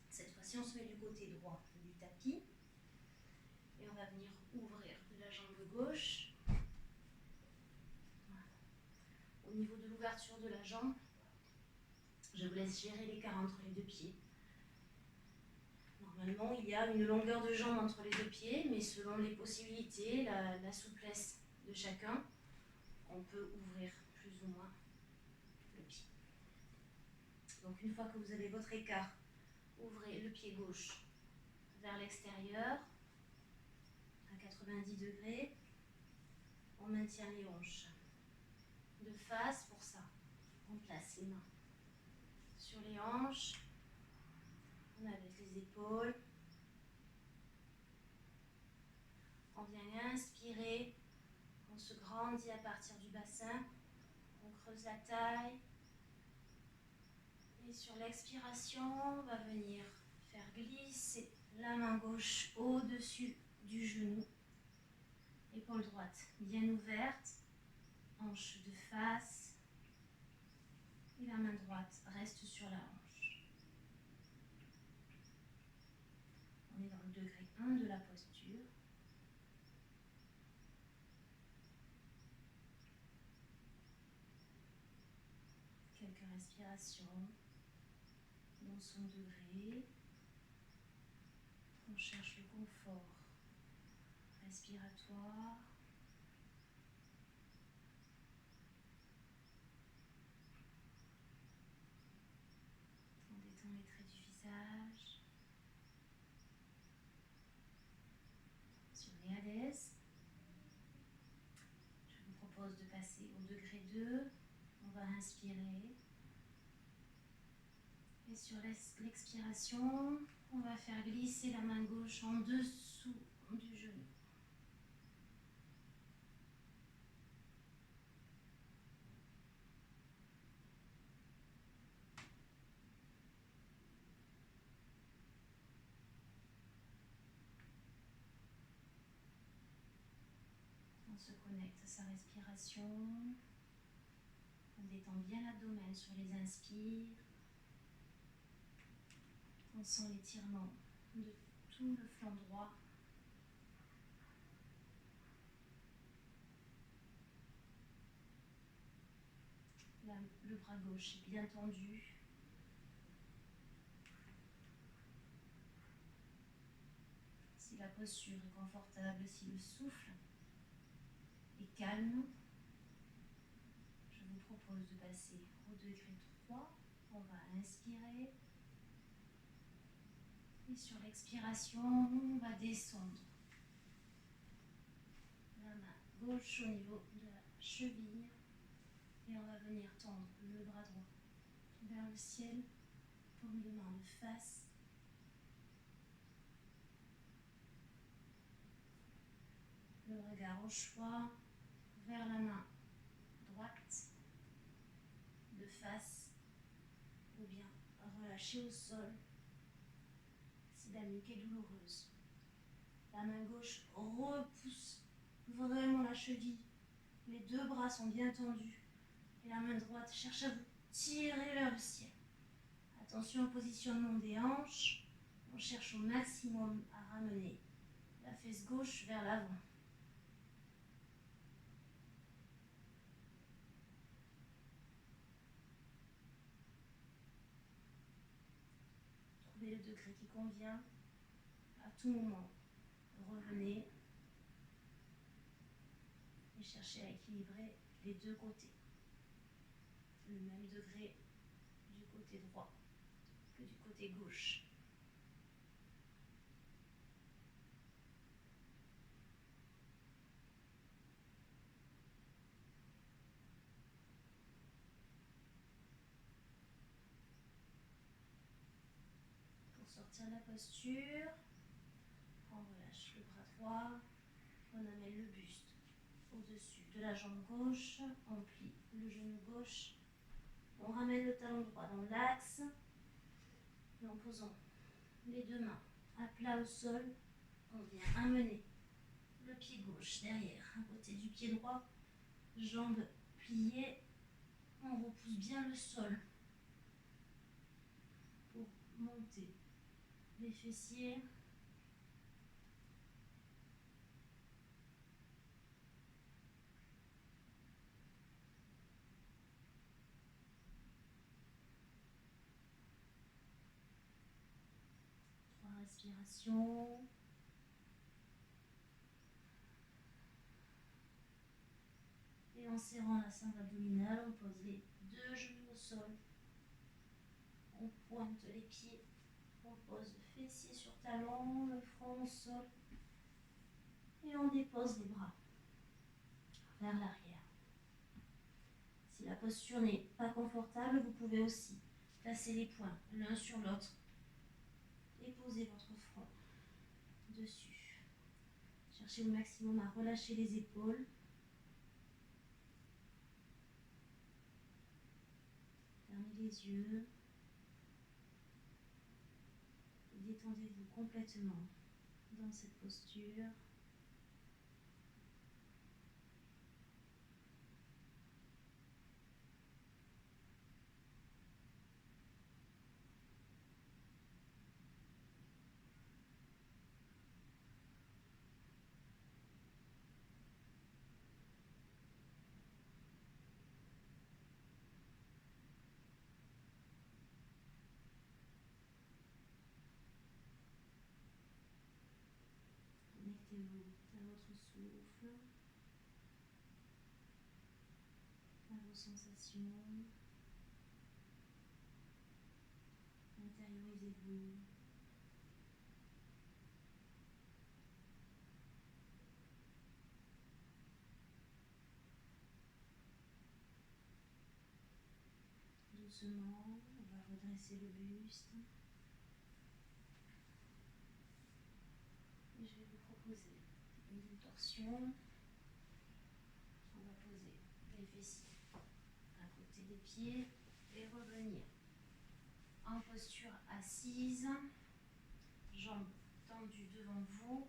Cette fois-ci, on se met du côté droit du tapis. Et on va venir ouvrir la jambe gauche. Voilà. Au niveau de l'ouverture de la jambe, Je vous laisse gérer l'écart entre les deux pieds. Normalement, il y a une longueur de jambe entre les deux pieds, mais selon les possibilités, la souplesse de chacun, on peut ouvrir plus ou moins le pied. Donc une fois que vous avez votre écart, ouvrez le pied gauche vers l'extérieur à 90 degrés. On maintient les hanches de face. Pour ça, on place les mains sur les hanches, on abaisse les épaules, on vient inspirer, on se grandit à partir du bassin, on creuse la taille, et sur l'expiration, on va venir faire glisser la main gauche au-dessus du genou, épaule droite bien ouverte, hanche de face, et la main droite reste sur la hanche. On est dans le degré 1 de la posture. Quelques respirations dans son degré. On cherche le confort respiratoire. On détend les traits du visage. Si on est à l'aise, je vous propose de passer au degré 2. On va inspirer. Et sur l'expiration, on va faire glisser la main gauche en dessous du genou. On se connecte à sa respiration. On détend bien l'abdomen sur les inspires. On sent l'étirement de tout le flanc droit. Le bras gauche est bien tendu. Si la posture est confortable, si le souffle est calme, je vous propose de passer au degré 3. On va inspirer. Et sur l'expiration, on va descendre. La main gauche au niveau de la cheville. Et on va venir tendre le bras droit vers le ciel, paume de main de face. Le regard au choix vers la main droite, de face, ou bien relâcher au sol si la nuque est douloureuse. La main gauche repousse vraiment la cheville. Les deux bras sont bien tendus. Et la main droite cherche à vous tirer vers le ciel. Attention au positionnement des hanches. On cherche au maximum à ramener la fesse gauche vers l'avant. Trouvez le degré qui convient. À tout moment, revenez et cherchez à équilibrer les deux côtés. Le même degré du côté droit que du côté gauche. Pour sortir de la posture, on relâche le bras droit, on amène le buste au-dessus de la jambe gauche, on plie le genou gauche, on ramène le talon droit dans l'axe et en posant les deux mains à plat au sol, on vient amener le pied gauche derrière, à côté du pied droit, jambes pliées, on repousse bien le sol pour monter les fessiers. Inspiration. Et en serrant la cingle abdominale, on pose les deux genoux au sol. On pointe les pieds. On pose fessier sur talon, le front au sol. Et on dépose les bras vers l'arrière. Si la posture n'est pas confortable, vous pouvez aussi placer les poings l'un sur l'autre et poser votre front dessus. Cherchez au maximum à relâcher les épaules. Fermez les yeux. Et détendez-vous complètement dans cette posture. Connectez-vous à votre souffle, à vos sensations. Intériorisez-vous. Doucement, on va redresser le buste. Et je vais vous proposer une torsion. On va poser les fessiers à côté des pieds et revenir en posture assise, jambes tendues devant vous.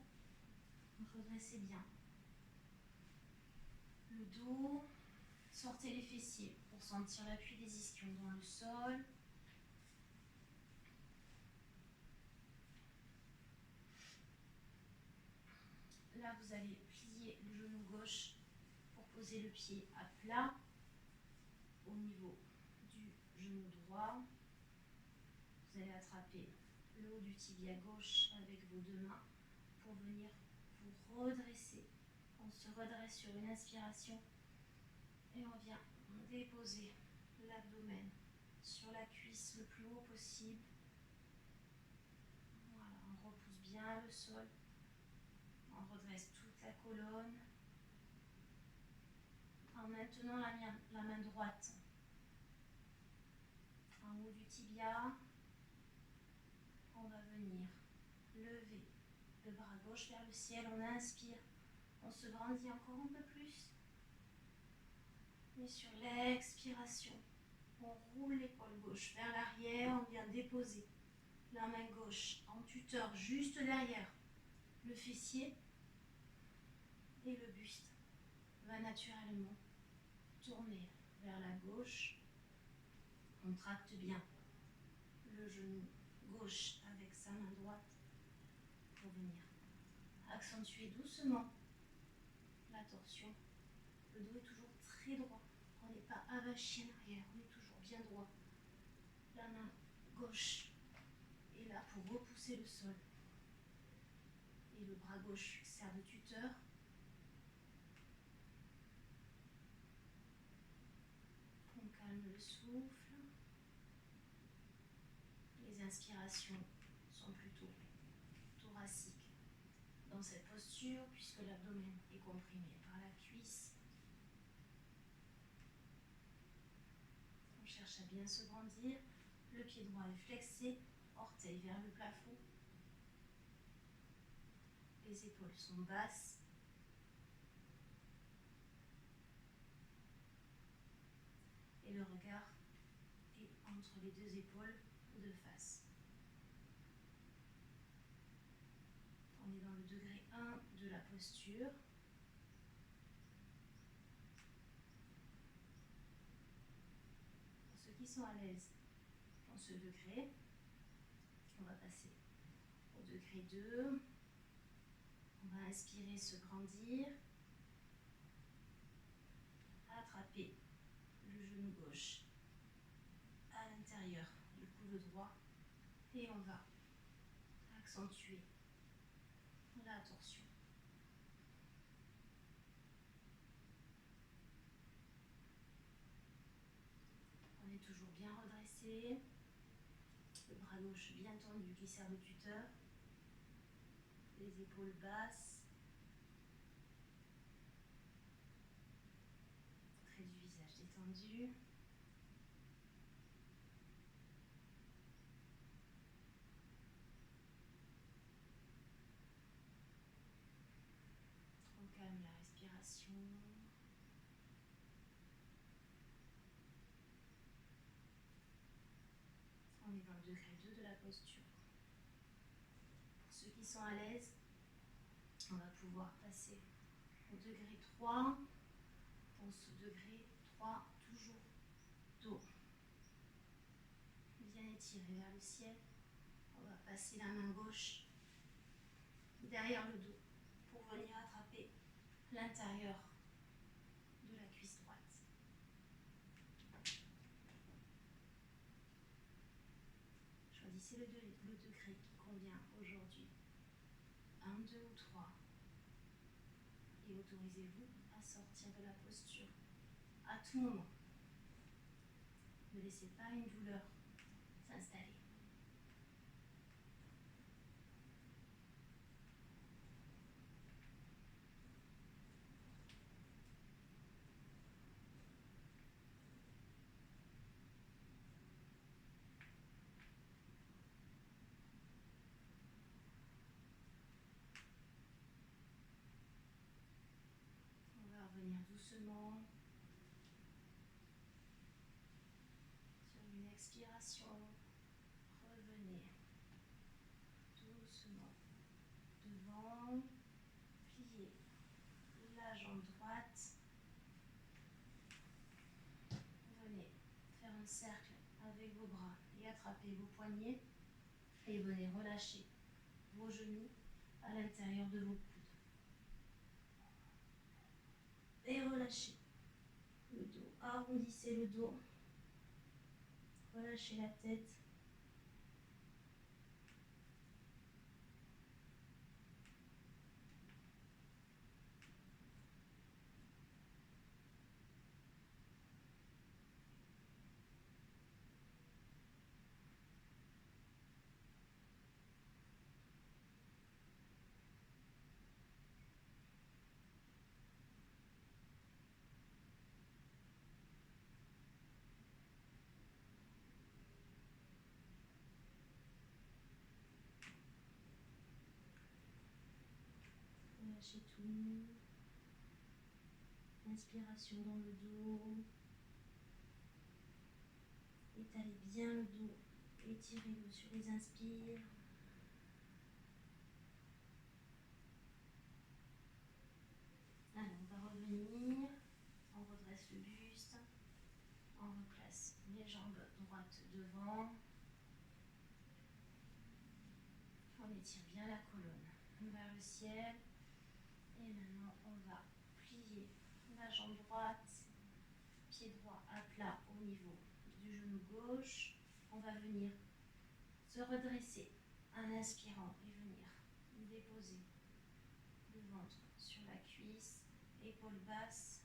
Redressez bien le dos, sortez les fessiers pour sentir l'appui des ischions dans le sol. Là, vous allez plier le genou gauche pour poser le pied à plat au niveau du genou droit. Vous allez attraper le haut du tibia gauche avec vos deux mains pour venir vous redresser. On se redresse sur une inspiration et on vient déposer l'abdomen sur la cuisse le plus haut possible. Voilà, on repousse bien le sol. On redresse toute la colonne. En maintenant la main droite en haut du tibia, on va venir lever le bras gauche vers le ciel. On inspire, on se grandit encore un peu plus. Et sur l'expiration, on roule l'épaule gauche vers l'arrière. On vient déposer la main gauche en tuteur juste derrière le fessier. Et le buste va naturellement tourner vers la gauche. Contracte bien le genou gauche avec sa main droite pour venir accentuer doucement la torsion. Le dos est toujours très droit. On n'est pas avachi en arrière, on est toujours bien droit. La main gauche est là pour repousser le sol. Et le bras gauche sert de tuteur. On calme le souffle. Les inspirations sont plutôt thoraciques dans cette posture puisque l'abdomen est comprimé par la cuisse. On cherche à bien se grandir. Le pied droit est flexé, orteil vers le plafond. Les épaules sont basses. Et le regard est entre les deux épaules de face. On est dans le degré 1 de la posture. Pour ceux qui sont à l'aise dans ce degré, on va passer au degré 2. On va inspirer, se grandir. Attraper le genou gauche à l'intérieur du coude droit. Et on va accentuer la torsion. On est toujours bien redressé. Le bras gauche bien tendu qui sert de tuteur. Les épaules basses. Trait du visage détendu. On calme la respiration. On est dans le degré 2 de la posture. Pour ceux qui sont à l'aise, on va pouvoir passer au degré 3. Dans ce degré 3, toujours dos bien étiré vers le ciel. On va passer la main gauche derrière le dos pour venir attraper l'intérieur de la cuisse droite. Choisissez le degré qui convient aujourd'hui. 1, 2 ou 3. Et autorisez-vous à sortir de la posture à tout moment. Ne laissez pas une douleur s'installer. On va revenir doucement sur une expiration. Revenez doucement devant. Pliez la jambe droite. Venez faire un cercle avec vos bras et attrapez vos poignets. Et venez relâcher vos genoux à l'intérieur de vos coudes. Et relâchez le dos. Arrondissez le dos. Relâchez la tête. Relâchez tout. Inspiration dans le dos. Étalez bien le dos. Étirez-le sur les inspires. Allez, on va revenir. On redresse le buste. On replace les jambes droites devant. On étire bien la colonne vers le ciel. Et maintenant, on va plier la jambe droite, pied droit à plat au niveau du genou gauche. On va venir se redresser en inspirant et venir déposer le ventre sur la cuisse, épaules basses.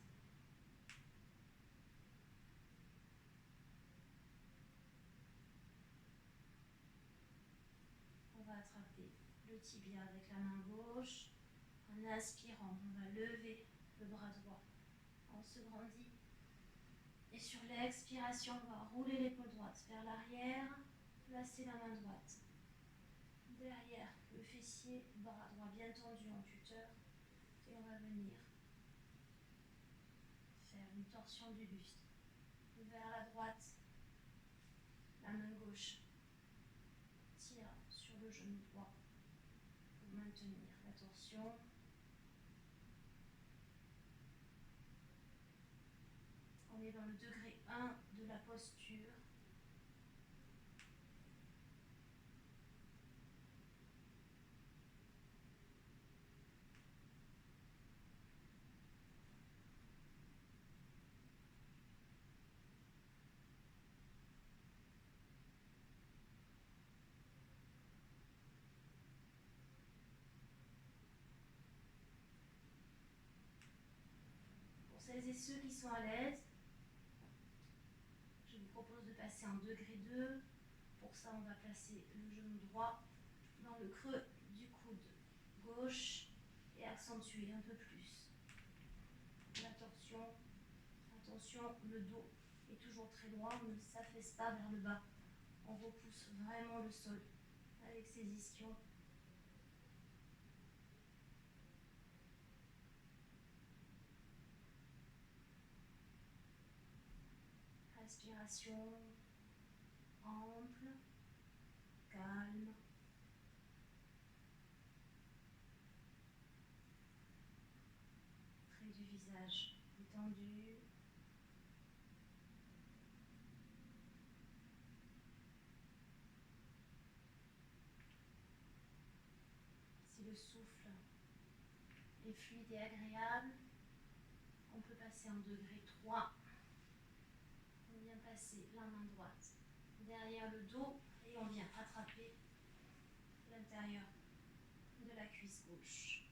On va attraper le tibia avec la main gauche. En inspirant, on va lever le bras droit. On se grandit. Et sur l'expiration, on va rouler l'épaule droite vers l'arrière. Placer la main droite derrière le fessier, bras droit bien tendu en tuteur. Et on va venir faire une torsion du buste. Vers la droite, la main gauche tire sur le genou droit pour maintenir la torsion. On est dans le degré 1 de la posture. celles et ceux qui sont à l'aise, je vous propose de passer en degré 2. Pour ça, on va placer le genou droit dans le creux du coude gauche et accentuer un peu plus la torsion. Attention, le dos est toujours très droit, on ne s'affaisse pas vers le bas. On repousse vraiment le sol avec ces ischions. Respiration ample, calme. Trait du visage détendu. Si le souffle est fluide et agréable, on peut passer en degré 3. On vient passer la main droite derrière le dos et on vient attraper l'intérieur de la cuisse gauche.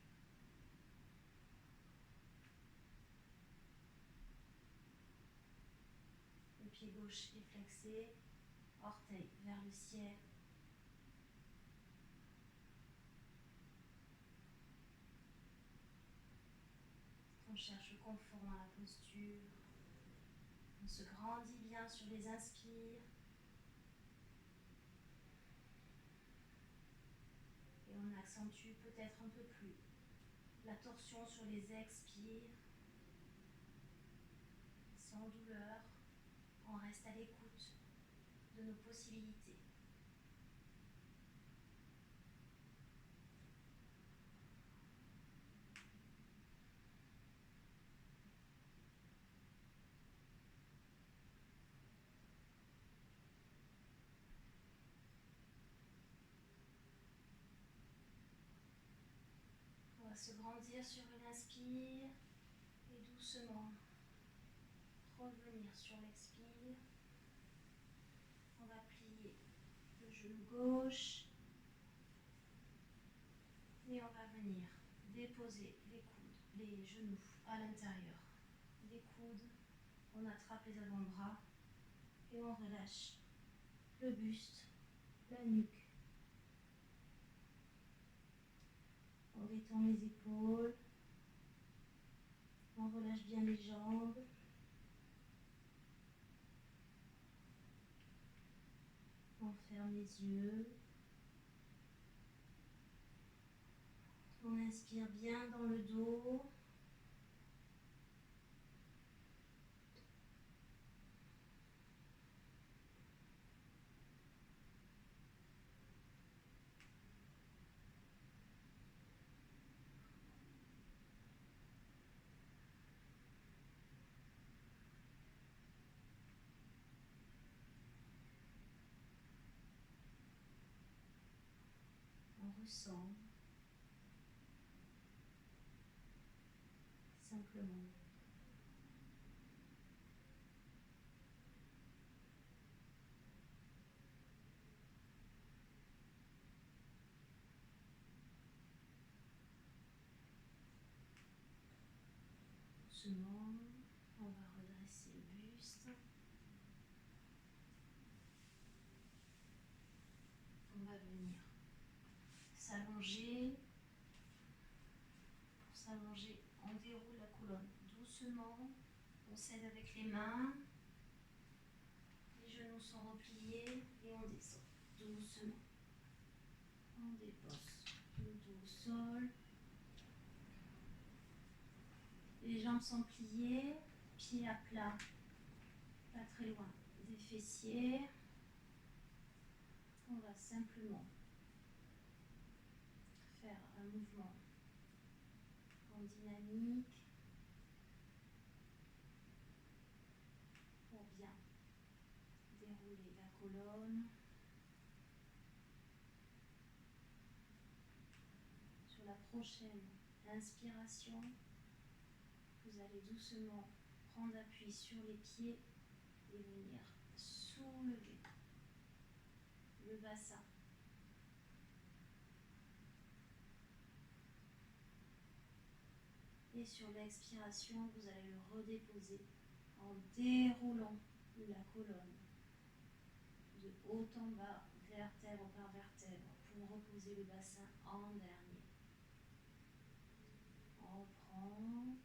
Le pied gauche est flexé, orteil vers le ciel. On cherche le confort dans la posture. On se grandit bien sur les inspires. Et on accentue peut-être un peu plus la torsion sur les expires. Sans douleur, on reste à l'écoute de nos possibilités. On va se grandir sur une inspire et doucement revenir sur l'expire. On va plier le genou gauche et on va venir déposer les coudes, les genoux à l'intérieur des coudes. On attrape les avant-bras et on relâche le buste, la nuque. On détend les épaules. On relâche bien les jambes. On ferme les yeux. On inspire bien dans le dos. On ressent simplement. Doucement, on va redresser le buste. On va venir s'allonger. Pour s'allonger, on déroule la colonne doucement. On s'aide avec les mains. Les genoux sont repliés et on descend doucement. On dépose le dos au sol. Les jambes sont pliées, pieds à plat, pas très loin des fessiers. On va simplement faire un mouvement en dynamique pour bien dérouler la colonne. Sur la prochaine inspiration, vous allez doucement prendre appui sur les pieds et venir soulever le bassin. Et sur l'expiration, vous allez le redéposer en déroulant la colonne de haut en bas, vertèbre par vertèbre, pour reposer le bassin en dernier. On reprend,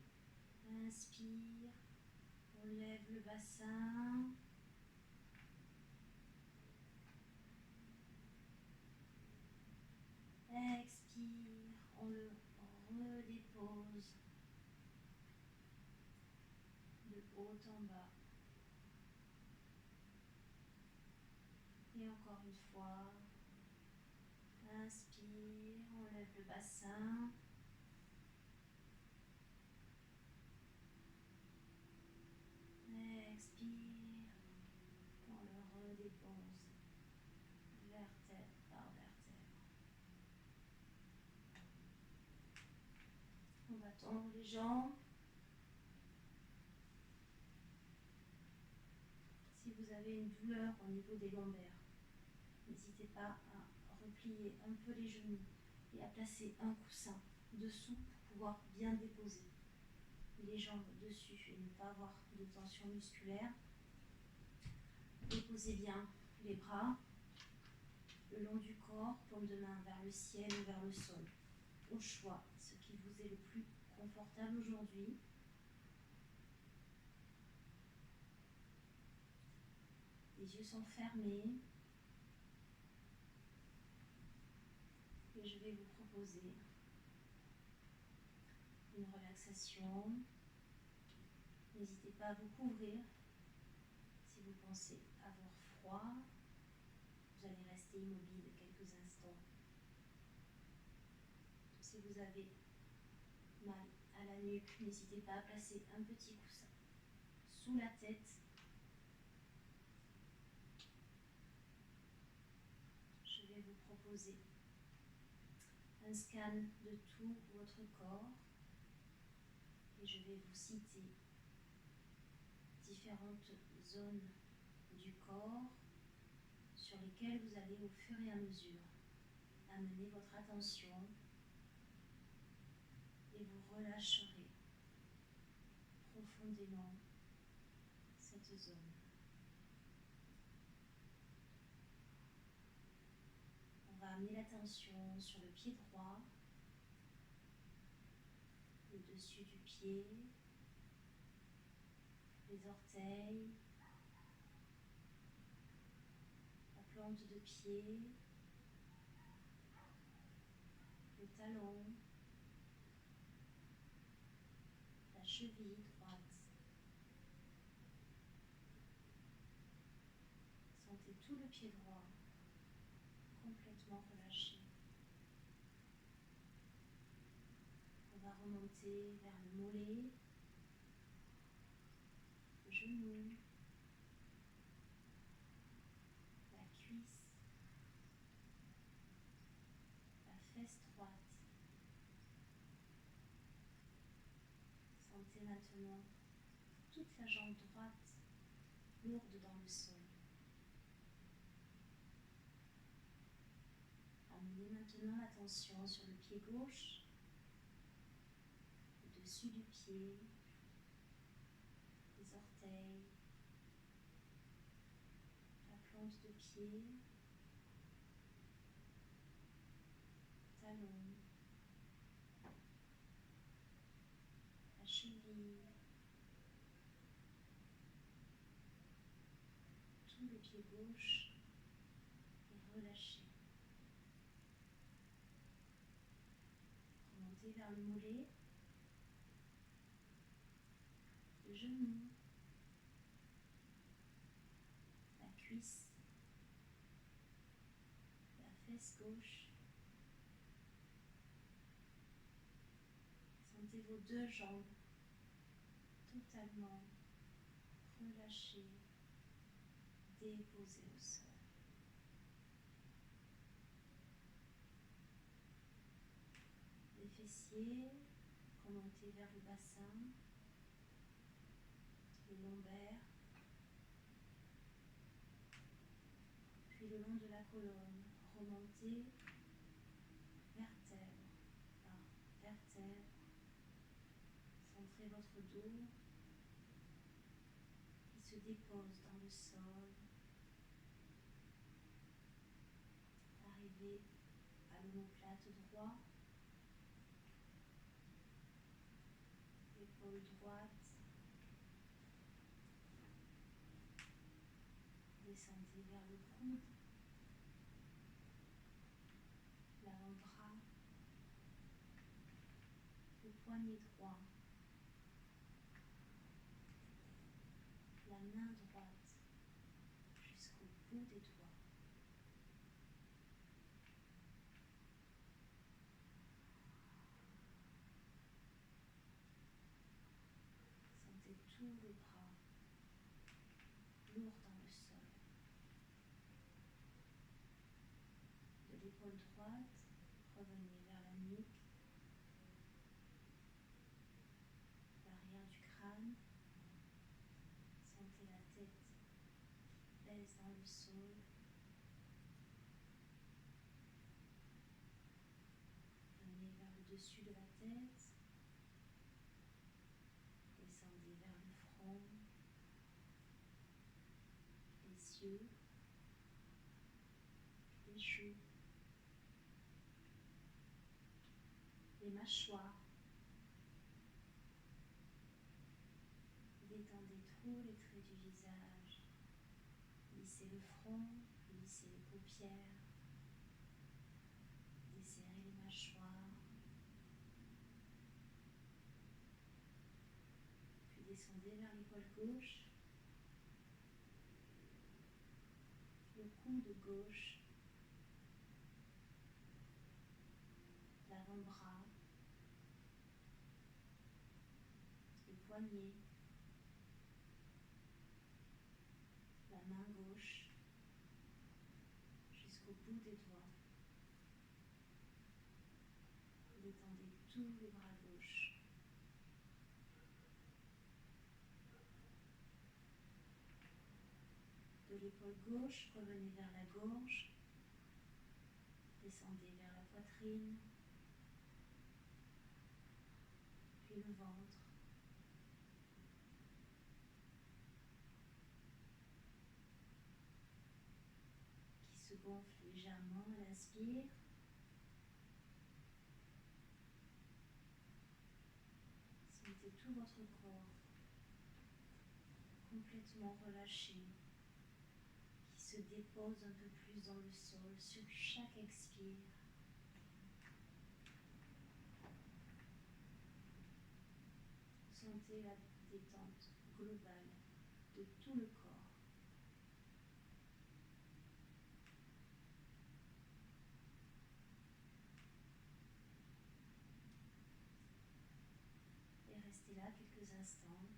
inspire, on lève le bassin. Expire, on le redépose de haut en bas. Et encore une fois, inspire, on lève le bassin. Expire, on le redépose, vertèbre par vertèbre. On va tendre les jambes. Si vous avez une douleur au niveau des lombaires, n'hésitez pas à replier un peu les genoux et à placer un coussin dessous pour pouvoir bien déposer les jambes dessus et ne pas avoir de tension musculaire. Déposez bien les bras le long du corps, paume de main vers le ciel ou vers le sol. Au choix, ce qui vous est le plus confortable aujourd'hui. Les yeux sont fermés. Et je vais vous proposer une relaxation. N'hésitez pas à vous couvrir. Si vous pensez avoir froid, vous allez rester immobile quelques instants. Si vous avez mal à la nuque, n'hésitez pas à placer un petit coussin sous la tête. Je vais vous proposer un scan de tout votre corps et je vais vous citer différentes zones du corps sur lesquelles vous allez au fur et à mesure amener votre attention et vous relâcherez profondément cette zone. On va amener l'attention sur le pied droit, le dessus du pied, les orteils, la plante de pied, le talon, la cheville droite. Sentez tout le pied droit complètement relâché. On va remonter vers le mollet, le genou, la cuisse, la fesse droite. Sentez maintenant toute la jambe droite lourde dans le sol. Amenez maintenant l'attention sur le pied gauche, le dessus du pied, les orteils, la plante de pied, talon, la cheville, tout le pied gauche est relâché. Remontez vers le mollet, le genou, la cuisse, la fesse gauche. Sentez vos deux jambes totalement relâchées, déposées au sol. Les fessiers, remontez vers le bassin, les lombaires, puis le long de la colonne, remontez vertèbre par vertèbre, Sentez votre dos qui se dépose dans le sol. Arrivez à l'omoplate droit, épaule droite, descendez vers le coude, l'avant-bras, le poignet droit, la main droite jusqu'au bout des doigts. Sentez tous les bras lourds dans le sol. De l'épaule droite, revenez vers la nuque, l'arrière du crâne. Sentez la tête qui baisse dans le sol. Venez vers le dessus de la tête. Descendez vers le front, les yeux, les joues, les mâchoires. Détendez tous les traits du visage. Lissez le front, lissez les paupières. Desserrez les mâchoires. Puis descendez vers l'épaule gauche, le coude gauche, l'avant-bras, le poignet, la main gauche, jusqu'au bout des doigts. Détendez tous les bras gauches. De l'épaule gauche, revenez vers la gorge. Descendez vers la poitrine, puis le ventre. Qui se gonfle légèrement à l'inspire. Sentez tout votre corps complètement relâché, qui se dépose un peu plus dans le sol sur chaque expire. Sentez la détente globale de tout le corps. Et restez là quelques instants,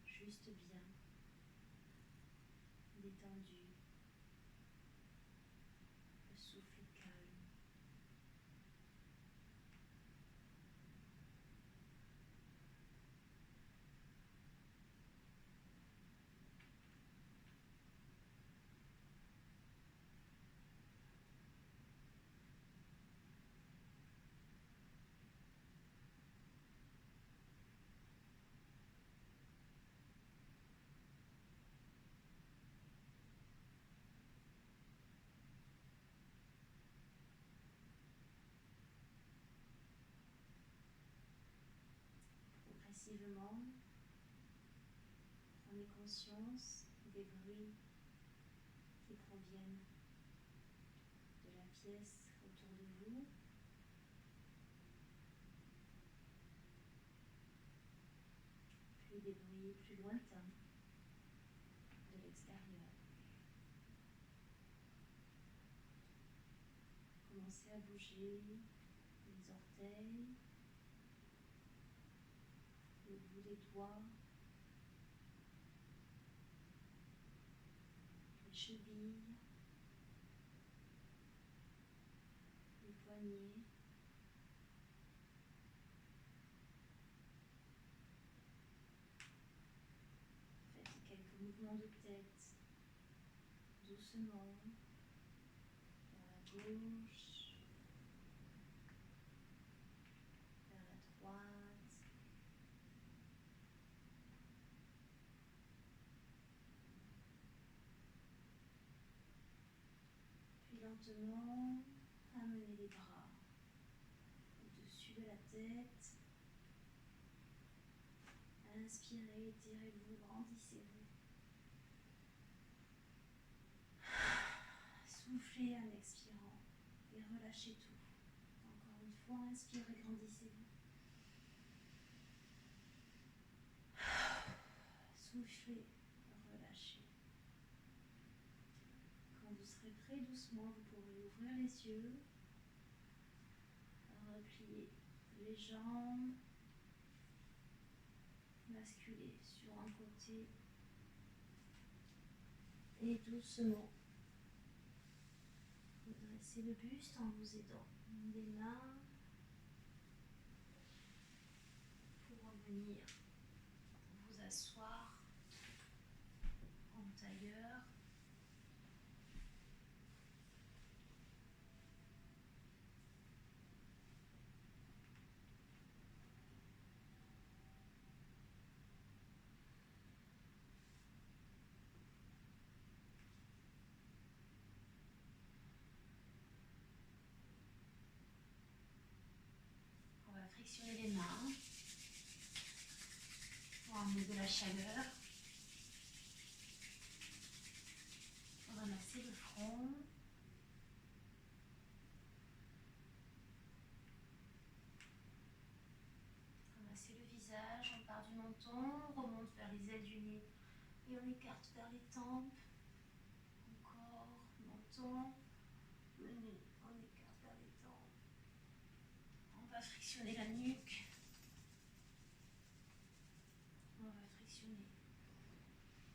juste bien, détendu, le souffle calme. Progressivement, prenez conscience des bruits qui proviennent de la pièce autour de vous. Puis des bruits plus lointains de l'extérieur. Commencez à bouger les orteils, le bout des doigts, les chevilles, les poignets. Faites quelques mouvements de tête doucement vers la gauche, vers la droite. lentement, amenez les bras au-dessus de la tête. Inspirez, étirez-vous, grandissez-vous. Soufflez en expirant et relâchez tout. Encore une fois, inspirez, grandissez-vous. Soufflez, relâchez. Quand vous serez prêt, doucement, vous pourrez ouvrir les yeux, replier les jambes, basculer sur un côté et doucement redresser le buste en vous aidant des mains pour revenir vous asseoir en tailleur. On va frictionner les mains pour amener de la chaleur. On va masser le front. On va masser le visage. On part du menton, on remonte vers les ailes du nez et on écarte vers les tempes. Encore, menton, le nez, on écarte vers les tempes. On va frictionner la nuque. On va frictionner.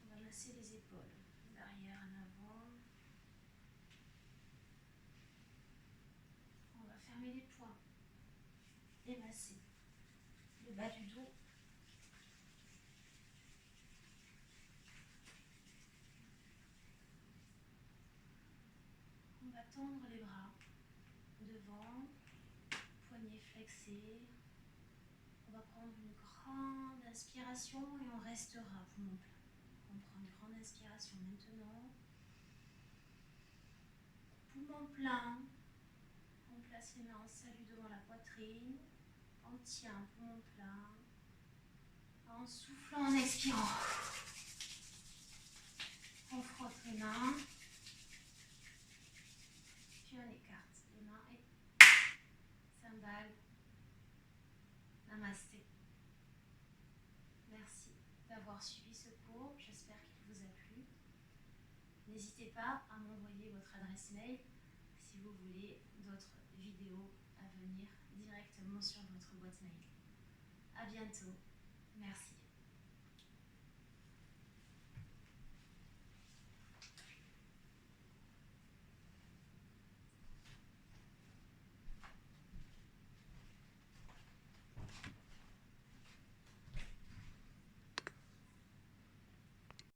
On va masser les épaules, d'arrière en avant. On va fermer les poings et masser le bas du dos. On va tendre les bras devant, poignets flexés. On va prendre une grande inspiration et on restera poumon plein. On prend une grande inspiration maintenant. Poumon plein. On place les mains en salut devant la poitrine. On tient poumon plein. En soufflant, en expirant. On frotte les mains. Puis on écarte les mains et cymbale. Namasté. Merci d'avoir suivi ce cours. J'espère qu'il vous a plu. N'hésitez pas à m'envoyer votre adresse mail si vous voulez d'autres vidéos à venir directement sur votre boîte mail. À bientôt. Merci.